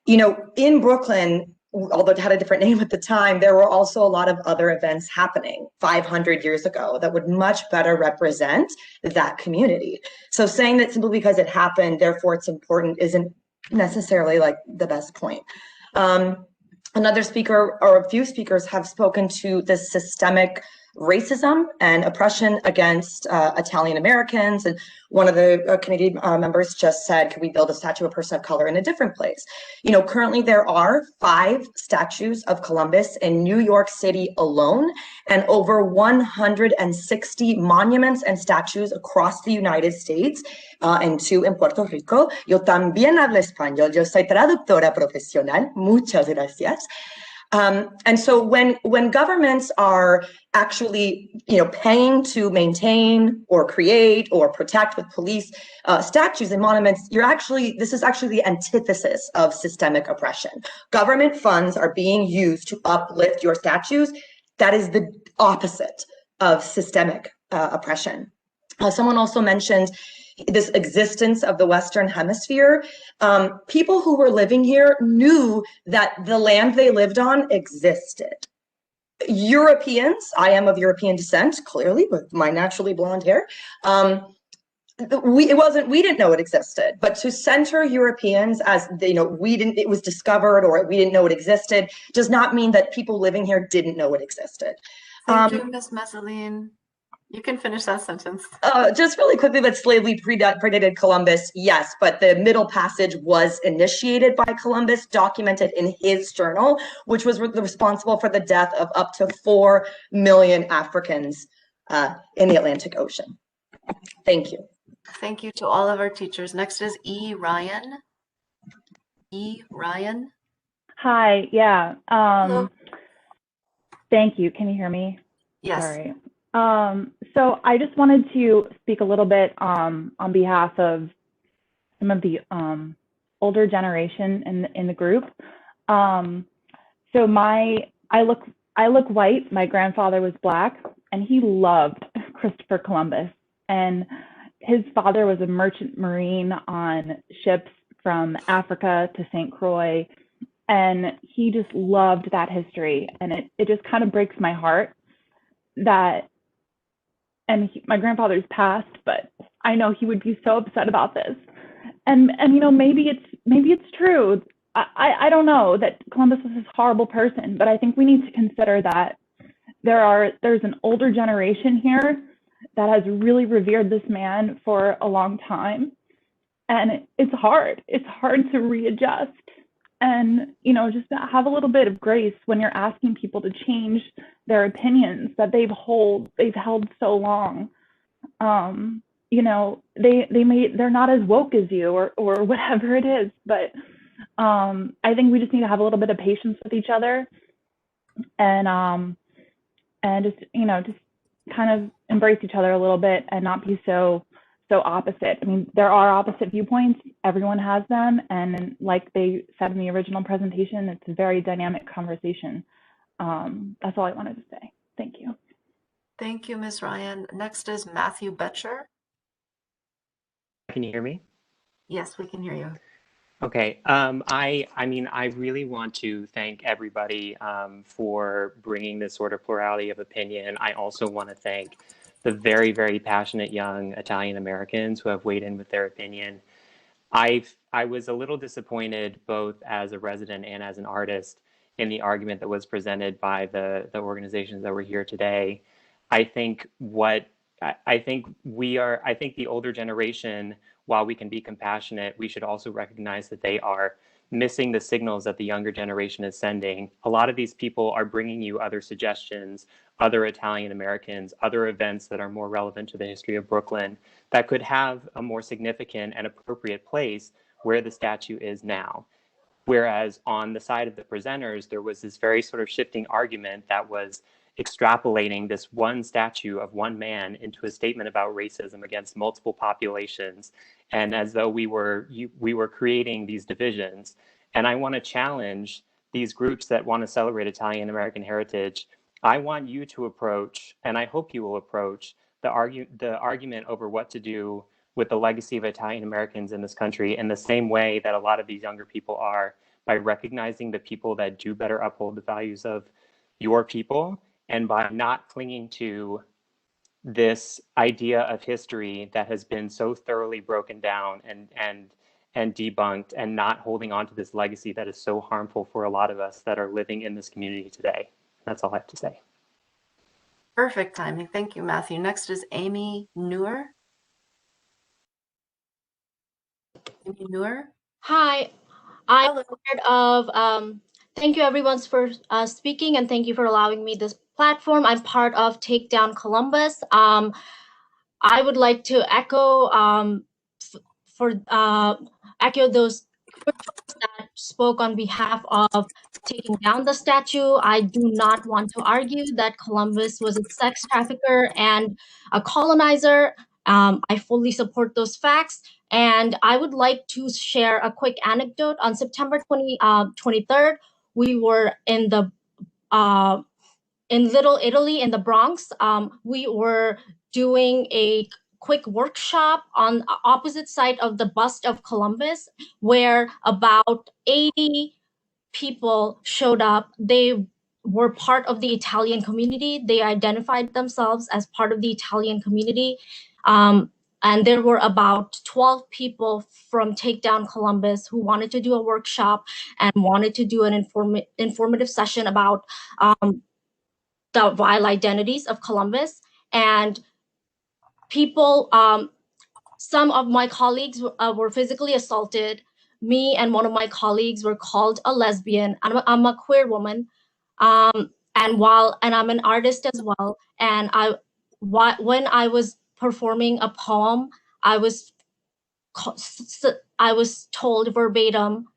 [SPEAKER 16] in Brooklyn, although it had a different name at the time, there were also a lot of other events happening 500 years ago that would much better represent that community. So saying that simply because it happened, therefore it's important, isn't necessarily the best point. Another speaker, or a few speakers, have spoken to the systemic racism and oppression against Italian Americans. And one of the committee members just said, can we build a statue of a person of color in a different place? Currently there are 5 statues of Columbus in New York City alone, and over 160 monuments and statues across the United States, and 2 in Puerto Rico. Yo también hablo español. Yo soy traductora profesional. Muchas gracias. And so when governments are actually, paying to maintain or create or protect with police statues and monuments, this is actually the antithesis of systemic oppression. Government funds are being used to uplift your statues. That is the opposite of systemic oppression. Someone also mentioned this existence of the Western Hemisphere. People who were living here knew that the land they lived on existed. Europeans, I am of European descent, clearly, with my naturally blonde hair. We didn't know it existed, but to center Europeans as, it was discovered or we didn't know it existed, does not mean that people living here didn't know it existed.
[SPEAKER 8] Thank you, Ms. Mezzoline. You can finish that sentence.
[SPEAKER 16] Just really quickly, that slavery predated Columbus, yes, but the Middle Passage was initiated by Columbus, documented in his journal, which was responsible for the death of up to 4 million Africans in the Atlantic Ocean. Thank you.
[SPEAKER 8] Thank you to all of our teachers. Next is E. Ryan. E. Ryan.
[SPEAKER 18] Hi, yeah. Thank you. Can you hear me?
[SPEAKER 8] Yes.
[SPEAKER 18] Sorry. So I just wanted to speak a little bit on behalf of some of the older generation in the group. So I I look white. My grandfather was black, and he loved Christopher Columbus. And his father was a merchant marine on ships from Africa to St. Croix. And he just loved that history. And it just kind of breaks my heart that, and my grandfather's passed, but I know he would be so upset about this. And you know, maybe it's true. I don't know that Columbus was this horrible person, but I think we need to consider that there's an older generation here that has really revered this man for a long time. And it's hard to readjust. And, you know, just have a little bit of grace when you're asking people to change their opinions that they've held so long. You know, they're not as woke as you or whatever it is, but I think we just need to have a little bit of patience with each other and just, you know, just kind of embrace each other a little bit and not be so opposite. I mean, there are opposite viewpoints. Everyone has them. And like they said in the original presentation, it's a very dynamic conversation. That's all I wanted to say. Thank you.
[SPEAKER 8] Thank you, Ms. Ryan. Next is Matthew Betcher.
[SPEAKER 1] Can you hear me?
[SPEAKER 8] Yes, we can hear you.
[SPEAKER 1] Okay. I mean, I really want to thank everybody for bringing this sort of plurality of opinion. I also want to thank the very, very passionate young Italian Americans who have weighed in with their opinion. I was a little disappointed, both as a resident and as an artist, in the argument that was presented by the organizations that were here today. I think the older generation, while we can be compassionate, we should also recognize that they are missing the signals that the younger generation is sending. A lot of these people are bringing you other suggestions, other Italian Americans, other events that are more relevant to the history of Brooklyn that could have a more significant and appropriate place where the statue is now. Whereas on the side of the presenters, there was this very sort of shifting argument that was extrapolating this one statue of one man into a statement about racism against multiple populations, and as though we were creating these divisions. And I want to challenge these groups that want to celebrate Italian American heritage. I want you to approach, and I hope you will approach, the argument over what to do with the legacy of Italian Americans in this country in the same way that a lot of these younger people are, by recognizing the people that do better uphold the values of your people, and by not clinging to this idea of history that has been so thoroughly broken down and debunked, and not holding on to this legacy that is so harmful for a lot of us that are living in this community today. That's all I have to say.
[SPEAKER 8] Perfect timing. Thank you, Matthew. Next is Amy Newer. Amy Newer.
[SPEAKER 5] Hi, I'm part of, thank you everyone for speaking, and thank you for allowing me this platform. I'm part of Take Down Columbus. I would like to echo echo those that spoke on behalf of taking down the statue. I do not want to argue that Columbus was a sex trafficker and a colonizer. I fully support those facts. And I would like to share a quick anecdote. On September 23rd, we were in Little Italy in the Bronx. We were doing a quick workshop on the opposite side of the bust of Columbus, where about 80 people showed up. They were part of the Italian community. They identified themselves as part of the Italian community. And there were about 12 people from Take Down Columbus who wanted to do a workshop and wanted to do an informative session about the vile identities of Columbus. And people, some of my colleagues were physically assaulted. Me and one of my colleagues were called a lesbian. I'm a queer woman, and I'm an artist as well. And when I was performing a poem, I was told verbatim,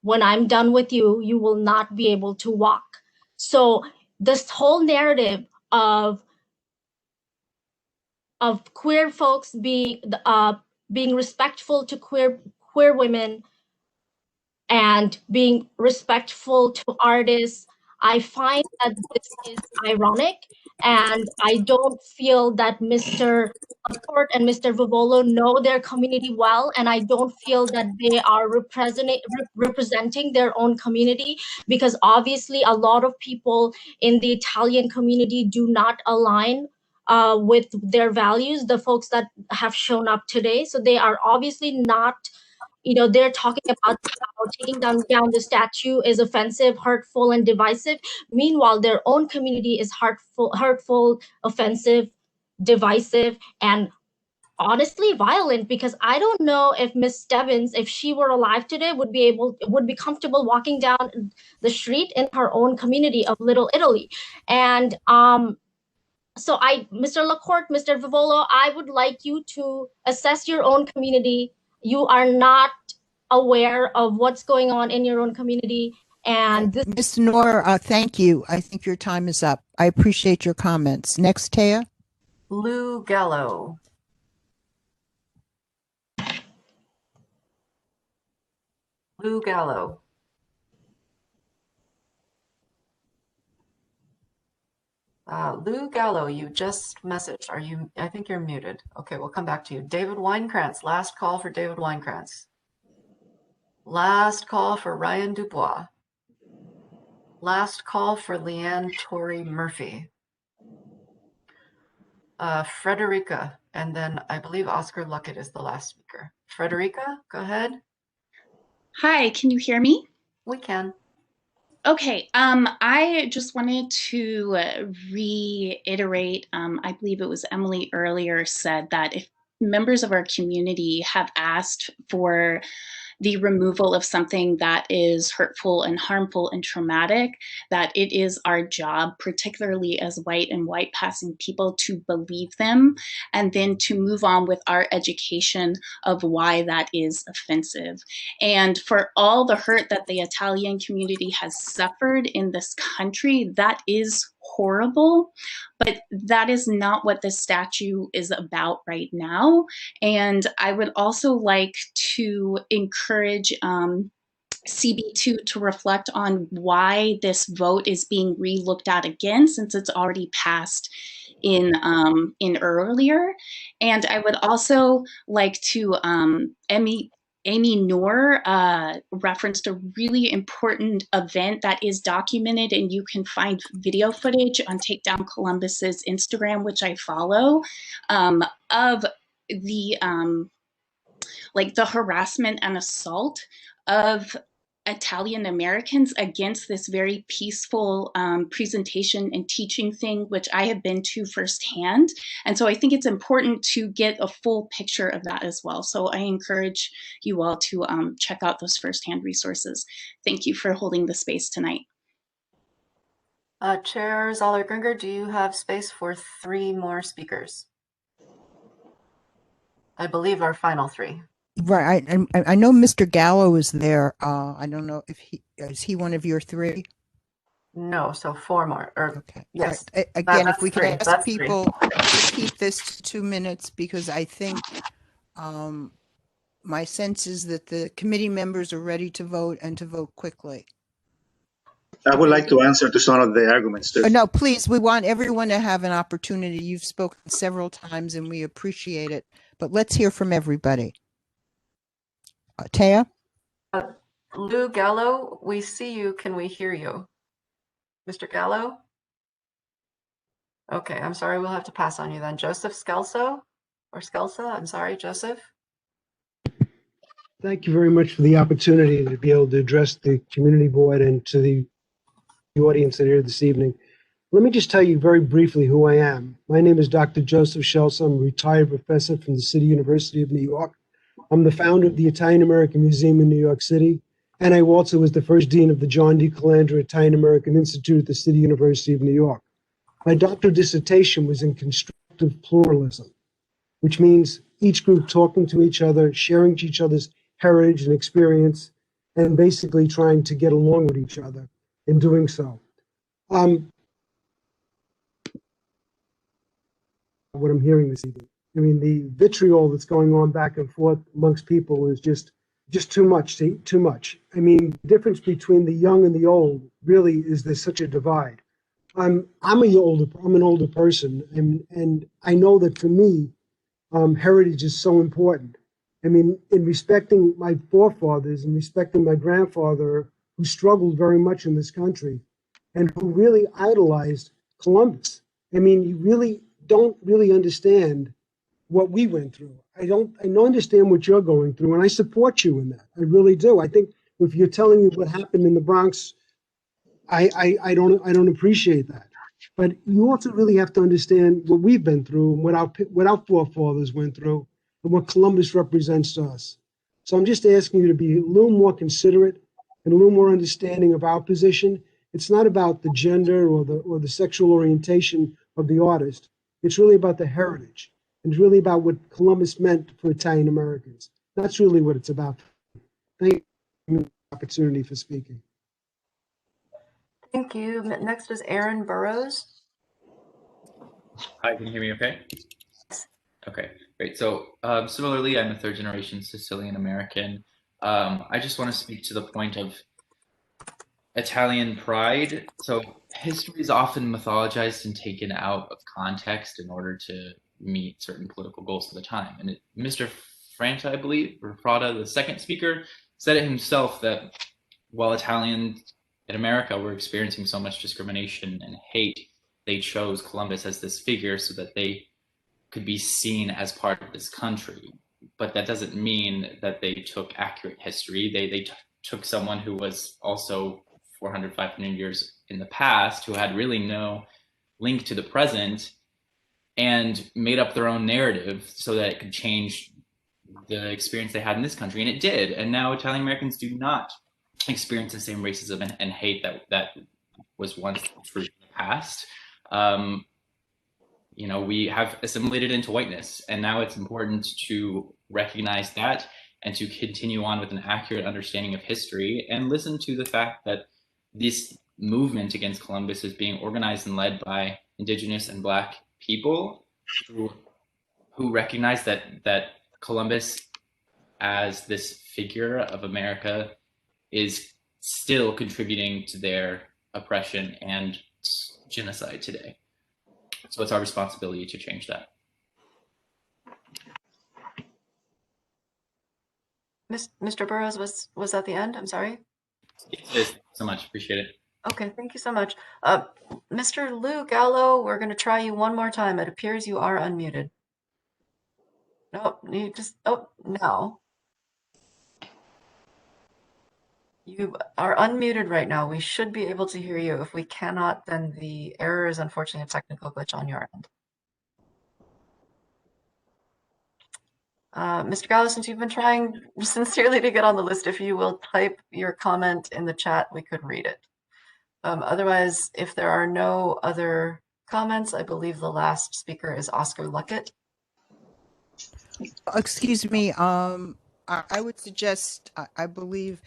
[SPEAKER 5] "When I'm done with you, you will not be able to walk." So this whole narrative of queer folks being respectful to queer women and being respectful to artists, I find that this is ironic, and I don't feel that Mr. Laporte and Mr. Vivolo know their community well, and I don't feel that they are representing their own community, because obviously a lot of people in the Italian community do not align with their values, the folks that have shown up today. So they are obviously not, they're talking about how taking down the statue is offensive, hurtful, and divisive. Meanwhile, their own community is hurtful, offensive, divisive, and honestly violent, because I don't know if Miss Stebbins, if she were alive today, would be comfortable walking down the street in her own community of Little Italy. And so Mr. Lacourt, Mr. Vivolo, I would like you to assess your own community. You are not aware of what's going on in your own community. And this—
[SPEAKER 2] Ms. Noor, thank you. I think your time is up. I appreciate your comments. Next, Taya.
[SPEAKER 8] Lou Gallo. Lou Gallo. Lou Gallo, you just messaged. I think you're muted. Okay, we'll come back to you. David Winekrantz, last call for David Winekrantz. Last call for Ryan Dubois. Last call for Leanne Torrey Murphy. Frederica, and then I believe Oscar Luckett is the last speaker. Frederica, go ahead.
[SPEAKER 11] Hi, can you hear me?
[SPEAKER 8] We can.
[SPEAKER 11] Okay, I just wanted to reiterate, I believe it was Emily earlier said that if members of our community have asked for the removal of something that is hurtful and harmful and traumatic, that it is our job, particularly as white and white passing people, to believe them and then to move on with our education of why that is offensive. And for all the hurt that the Italian community has suffered in this country, that is horrible, but that is not what the statue is about right now. And I would also like to encourage CB2 to reflect on why this vote is being re-looked at again, since it's already passed in earlier. And I would also like to Amy Noor referenced a really important event that is documented, and you can find video footage on Takedown Columbus's Instagram, which I follow, of the the harassment and assault of Italian Americans against this very peaceful presentation and teaching thing, which I have been to firsthand. And so I think it's important to get a full picture of that as well. So I encourage you all to check out those firsthand resources. Thank you for holding the space tonight.
[SPEAKER 8] Chair Zoller-Gringer, do you have space for 3 more speakers? I believe our final 3.
[SPEAKER 2] Right. I know Mr. Gallo is there. I don't know if is he one of your 3?
[SPEAKER 8] No, so 4 more. Okay. Yes.
[SPEAKER 2] Right. Again, if we could
[SPEAKER 8] 3.
[SPEAKER 2] ask
[SPEAKER 8] That's
[SPEAKER 2] people
[SPEAKER 8] 3.
[SPEAKER 2] to keep this to 2 minutes, because I think my sense is that the committee members are ready to vote and to vote quickly.
[SPEAKER 17] I would like to answer to some of the arguments too.
[SPEAKER 2] No, please. We want everyone to have an opportunity. You've spoken several times and we appreciate it, but let's hear from everybody. Taya?
[SPEAKER 8] Lou Gallo, we see you. Can we hear you? Mr. Gallo? Okay, I'm sorry. We'll have to pass on you then. Joseph Scalzo? Or Scalza? I'm sorry, Joseph?
[SPEAKER 12] Thank you very much for the opportunity to be able to address the community board and to the audience that are here this evening. Let me just tell you very briefly who I am. My name is Dr. Joseph Scalzo. I'm a retired professor from the City University of New York. I'm the founder of the Italian American Museum in New York City, and I also was the first dean of the John D. Calandra Italian American Institute at the City University of New York. My doctoral dissertation was in constructive pluralism, which means each group talking to each other, sharing each other's heritage and experience, and basically trying to get along with each other in doing so. What I'm hearing this evening. I mean, the vitriol that's going on back and forth amongst people is just just too much, too much. I mean, the difference between the young and the old really is there's such a divide. I'm an older person, and I know that for me, heritage is so important. I mean, in respecting my forefathers and respecting my grandfather, who struggled very much in this country, and who really idolized Columbus. I mean, you really don't really understand what we went through. I don't understand what you're going through, and I support you in that. I really do. I think if you're telling me what happened in the Bronx, I don't appreciate that. But you also really have to understand what we've been through and what our forefathers went through and what Columbus represents to us. So I'm just asking you to be a little more considerate and a little more understanding of our position. It's not about the gender or the sexual orientation of the artist. It's really about the heritage. It's really about what Columbus meant for Italian Americans. That's really what it's about. Thank you for the opportunity for speaking.
[SPEAKER 8] Thank you. Next is Aaron Burrows.
[SPEAKER 4] Hi, can you hear me okay? Okay, great. So similarly, I'm a third generation Sicilian American. I just want to speak to the point of Italian pride. So history is often mythologized and taken out of context in order to meet certain political goals of the time. And Mr. Francia, I believe, or Prada, the second speaker, said it himself that while Italians in America were experiencing so much discrimination and hate, they chose Columbus as this figure so that they could be seen as part of this country. But that doesn't mean that they took accurate history. They took someone who was also 400, 500 years in the past, who had really no link to the present, and made up their own narrative so that it could change the experience they had in this country. And it did. And now Italian Americans do not experience the same racism and hate that was once true in the past. You know, we have assimilated into whiteness, and now it's important to recognize that and to continue on with an accurate understanding of history and listen to the fact that this movement against Columbus is being organized and led by Indigenous and Black people who recognize that Columbus as this figure of America is still contributing to their oppression and genocide today. So it's our responsibility to change that.
[SPEAKER 8] Mr. Burrows, was that the end? I'm sorry.
[SPEAKER 4] Yes, so much. Appreciate it.
[SPEAKER 8] Okay, thank you so much. Mr. Lou Gallo, we're going to try you one more time. It appears you are unmuted. No, you just, oh, now. You are unmuted right now. We should be able to hear you. If we cannot, then the error is unfortunately a technical glitch on your end. Mr. Gallo, since you've been trying sincerely to get on the list, if you will type your comment in the chat, we could read it. Otherwise, if there are no other comments, I believe the last speaker is Oscar Luckett.
[SPEAKER 2] Excuse me. I would suggest, I believe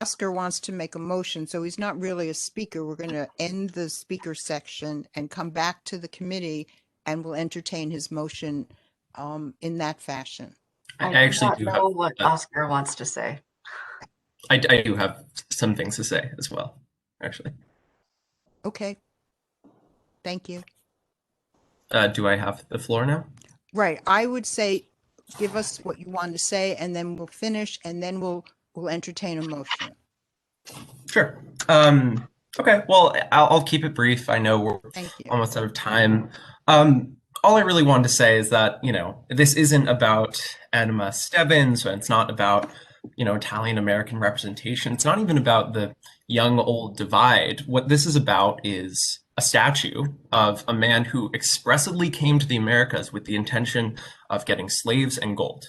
[SPEAKER 2] Oscar wants to make a motion, so he's not really a speaker. We're going to end the speaker section and come back to the committee, and we'll entertain his motion in that fashion.
[SPEAKER 8] I actually do know what Oscar wants to say.
[SPEAKER 13] I do have some things to say as well, actually.
[SPEAKER 2] Okay. Thank you.
[SPEAKER 13] Do I have the floor now?
[SPEAKER 2] Right. I would say give us what you want to say, and then we'll finish, and then we'll entertain a motion.
[SPEAKER 13] Sure. Okay. Well, I'll keep it brief. I know we're almost out of time. All I really wanted to say is that, you know, this isn't about anima stebens, and it's not about, you know, Italian American representation. It's not even about the young old divide. What this is about is a statue of a man who expressively came to the Americas with the intention of getting slaves and gold,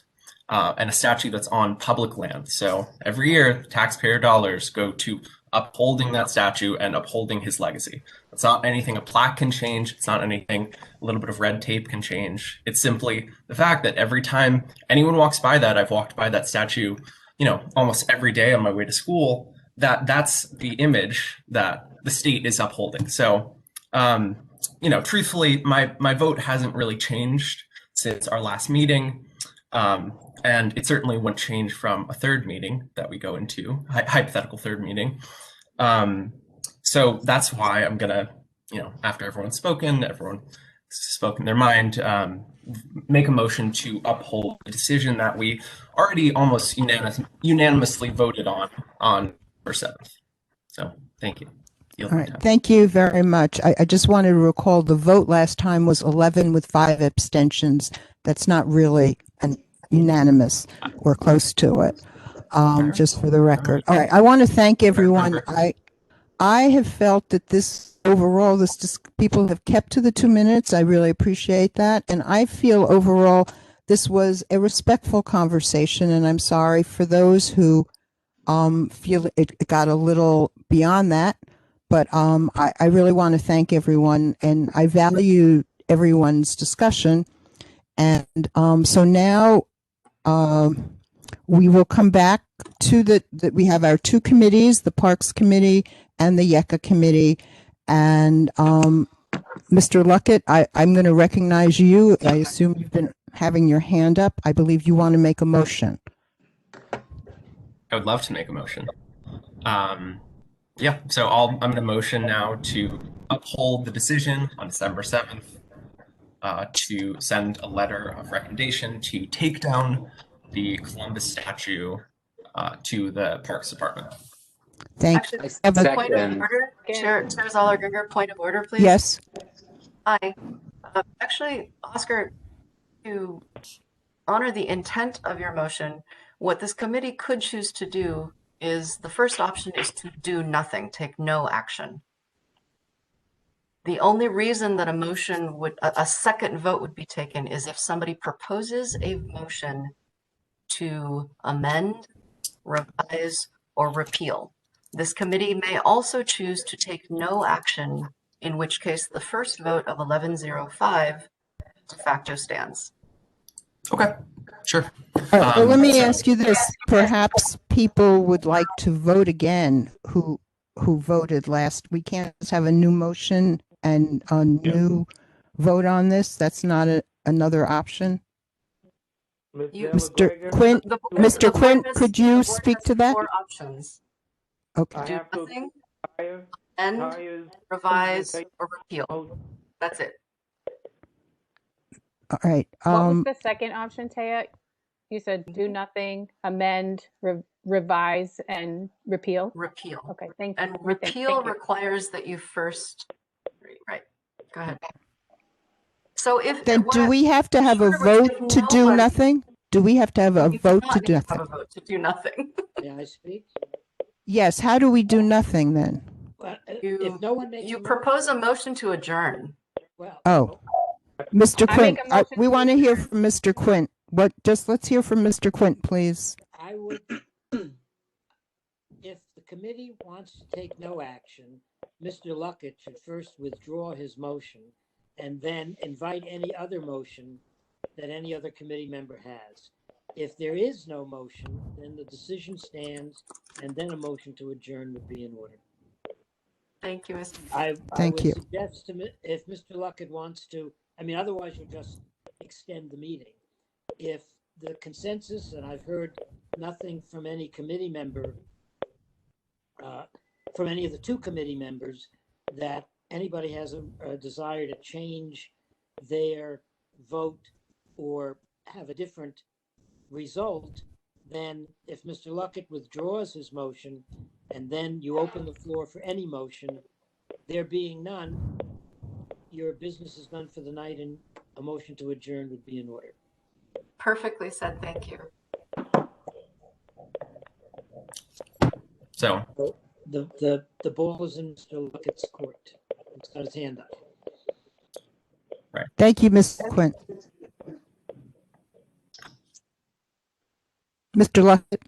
[SPEAKER 13] and a statue that's on public land. So every year, taxpayer dollars go to upholding that statue and upholding his legacy. It's not anything a plaque can change. It's not anything a little bit of red tape can change. It's simply the fact that every time anyone walks by that, I've walked by that statue, you know, almost every day on my way to school, that's the image that the state is upholding. So, you know, truthfully, my vote hasn't really changed since our last meeting. And it certainly wouldn't change from a third meeting that we go into, hypothetical third meeting. So that's why I'm gonna, after everyone's spoken, everyone spoken their mind, make a motion to uphold the decision that we already almost unanimously voted on November 7th. So thank you.
[SPEAKER 2] All right, thank you very much. I just wanted to recall the vote last time was 11 with 5 abstentions. That's not really an unanimous or close to it, just for the record. All right, I want to thank everyone. I have felt that this overall, people have kept to the 2 minutes. I really appreciate that. And I feel overall this was a respectful conversation, and I'm sorry for those who feel it got a little beyond that. But I really want to thank everyone, and I value everyone's discussion. And so now we will come back to we have our 2 committees, the Parks Committee and the YECA Committee. And Mr. Luckett, I'm going to recognize you. I assume you've been having your hand up. I believe you want to make a motion.
[SPEAKER 13] I would love to make a motion. Yeah, so I'm going to motion now to uphold the decision on December 7th to send a letter of recommendation to take down the Columbus statue to the Parks Department.
[SPEAKER 2] Thank
[SPEAKER 8] you. Point of order, Chair Zoller-Gringer, point of order, please.
[SPEAKER 2] Yes.
[SPEAKER 8] Hi. Actually, Oscar, to honor the intent of your motion, what this committee could choose to do is the first option is to do nothing, take no action. The only reason that a second vote would be taken is if somebody proposes a motion to amend, revise, or repeal. This committee may also choose to take no action, in which case the first vote of 1105 de facto stands.
[SPEAKER 13] Okay, sure.
[SPEAKER 2] All right, well, let me ask you this. Perhaps people would like to vote again who voted last. We can't just have a new motion and a new vote on this. That's not another option. Mr. Quint, could you speak to that?
[SPEAKER 8] 4 options.
[SPEAKER 2] Okay.
[SPEAKER 8] Do nothing, amend, revise, or repeal. That's it.
[SPEAKER 2] All right.
[SPEAKER 14] What was the second option, Taya? You said do nothing, amend, revise, and repeal?
[SPEAKER 8] Repeal.
[SPEAKER 14] Okay, thank you.
[SPEAKER 8] And repeal requires that you first, right, go ahead. So if
[SPEAKER 2] then do we have to have a vote to do nothing? Do we have to have a vote to do nothing?
[SPEAKER 8] Have a vote to do nothing.
[SPEAKER 21] May I speak?
[SPEAKER 2] Yes. How do we do nothing then?
[SPEAKER 21] Well, if no one makes
[SPEAKER 8] you propose a motion to adjourn.
[SPEAKER 21] Well,
[SPEAKER 2] oh, Mr. Quint, we want to hear from Mr. Quint. Let's hear from Mr. Quint, please.
[SPEAKER 21] I would, if the committee wants to take no action, Mr. Luckett should first withdraw his motion and then invite any other motion that any other committee member has. If there is no motion, then the decision stands, and then a motion to adjourn would be in order.
[SPEAKER 8] Thank you, Mr.
[SPEAKER 21] I
[SPEAKER 2] Thank
[SPEAKER 21] would
[SPEAKER 2] you.
[SPEAKER 21] suggest if Mr. Luckett wants to, otherwise you'll just extend the meeting. If the consensus, and I've heard nothing from any committee member, from any of the 2 committee members, that anybody has a desire to change their vote or have a different result, then if Mr. Luckett withdraws his motion and then you open the floor for any motion, there being none, your business is done for the night and a motion to adjourn would be in order.
[SPEAKER 8] Perfectly said, thank you.
[SPEAKER 13] So
[SPEAKER 21] the ball is in Mr. Luckett's court. He's got his hand up.
[SPEAKER 13] Right.
[SPEAKER 2] Thank you, Mr. Quint. Mr. Luckett.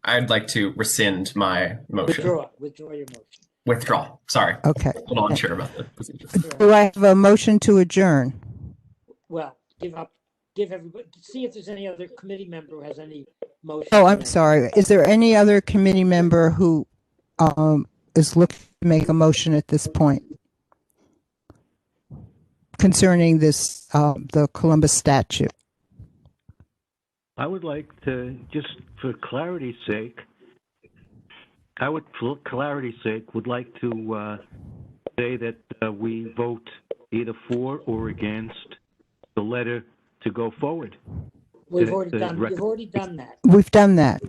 [SPEAKER 13] I'd like to rescind my motion.
[SPEAKER 21] Withdraw your motion.
[SPEAKER 13] Withdraw. Sorry.
[SPEAKER 2] Okay.
[SPEAKER 13] A little unsure about the procedure.
[SPEAKER 2] Do I have a motion to adjourn?
[SPEAKER 21] Well, give everybody, see if there's any other committee member who has any motion.
[SPEAKER 2] Oh, I'm sorry. Is there any other committee member who is looking to make a motion at this point concerning this, the Columbus statue?
[SPEAKER 3] I would like to, just for clarity's sake, would like to say that we vote either for or against the letter to go forward.
[SPEAKER 21] We've already done that.
[SPEAKER 2] We've done that.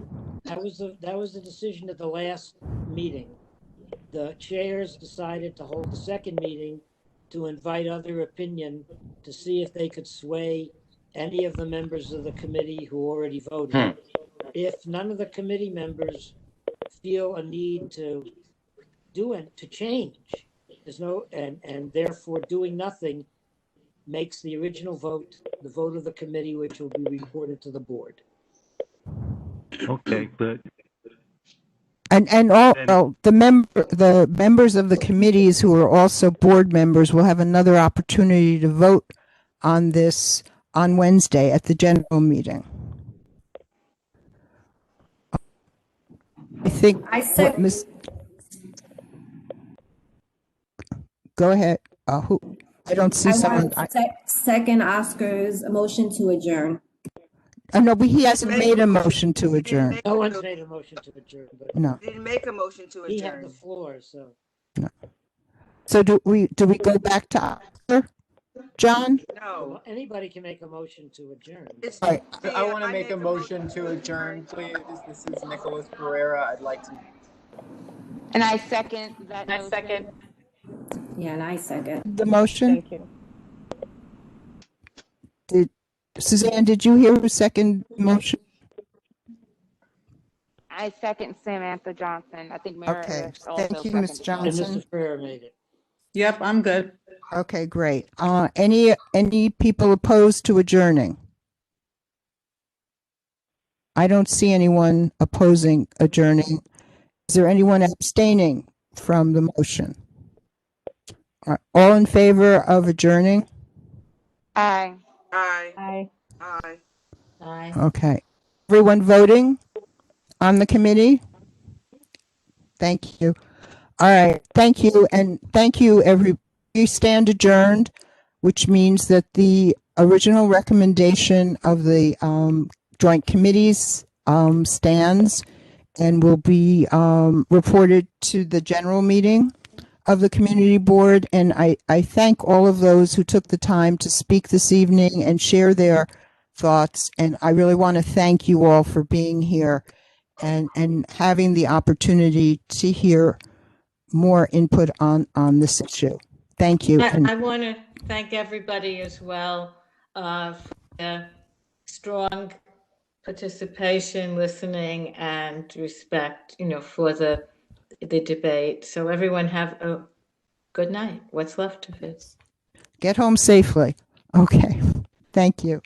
[SPEAKER 21] That was the decision at the last meeting. The chairs decided to hold the second meeting to invite other opinion to see if they could sway any of the members of the committee who already voted. If none of the committee members feel a need to change, there's no, and therefore doing nothing makes the original vote the vote of the committee, which will be reported to the board.
[SPEAKER 3] Okay, but
[SPEAKER 2] And all the members of the committees who are also board members will have another opportunity to vote on this on Wednesday at the general meeting. I think go ahead. Who? I don't see someone.
[SPEAKER 19] Second Oscar's motion to adjourn.
[SPEAKER 2] No, but he hasn't made a motion to adjourn.
[SPEAKER 21] No one's made a motion to adjourn. But
[SPEAKER 2] No.
[SPEAKER 22] Didn't make a motion to adjourn.
[SPEAKER 21] He had the floor, so.
[SPEAKER 2] No. So do we go back to Oscar, John?
[SPEAKER 22] No.
[SPEAKER 21] Anybody can make a motion to adjourn.
[SPEAKER 2] Right.
[SPEAKER 23] I want to make a motion to adjourn, please. This is Nicholas Pereira. I'd like to.
[SPEAKER 25] And I second that.
[SPEAKER 14] I second.
[SPEAKER 19] Yeah, and I second.
[SPEAKER 2] The motion?
[SPEAKER 14] Thank you.
[SPEAKER 2] Suzanne, did you hear the second motion?
[SPEAKER 25] I second Samantha Johnson. I think Mara
[SPEAKER 2] Okay,
[SPEAKER 25] also
[SPEAKER 2] thank you, Ms.
[SPEAKER 21] And
[SPEAKER 25] seconded.
[SPEAKER 2] Johnson.
[SPEAKER 21] Mr. Ferrer made it.
[SPEAKER 23] Yep, I'm good.
[SPEAKER 2] Okay, great. Any people opposed to adjourning? I don't see anyone opposing adjourning. Is there anyone abstaining from the motion? All in favor of adjourning?
[SPEAKER 25] Aye.
[SPEAKER 22] Aye.
[SPEAKER 14] Aye.
[SPEAKER 22] Aye.
[SPEAKER 21] Aye.
[SPEAKER 2] Okay. Everyone voting on the committee? Thank you. All right. Thank you. And thank you, we stand adjourned, which means that the original recommendation of the joint committees stands and will be reported to the general meeting of the community board. And I thank all of those who took the time to speak this evening and share their thoughts. And I really want to thank you all for being here and having the opportunity to hear more input on this issue. Thank you.
[SPEAKER 26] I want to thank everybody as well for their strong participation, listening, and respect, for the debate. So everyone have a good night. What's left of it.
[SPEAKER 2] Get home safely. Okay. Thank you.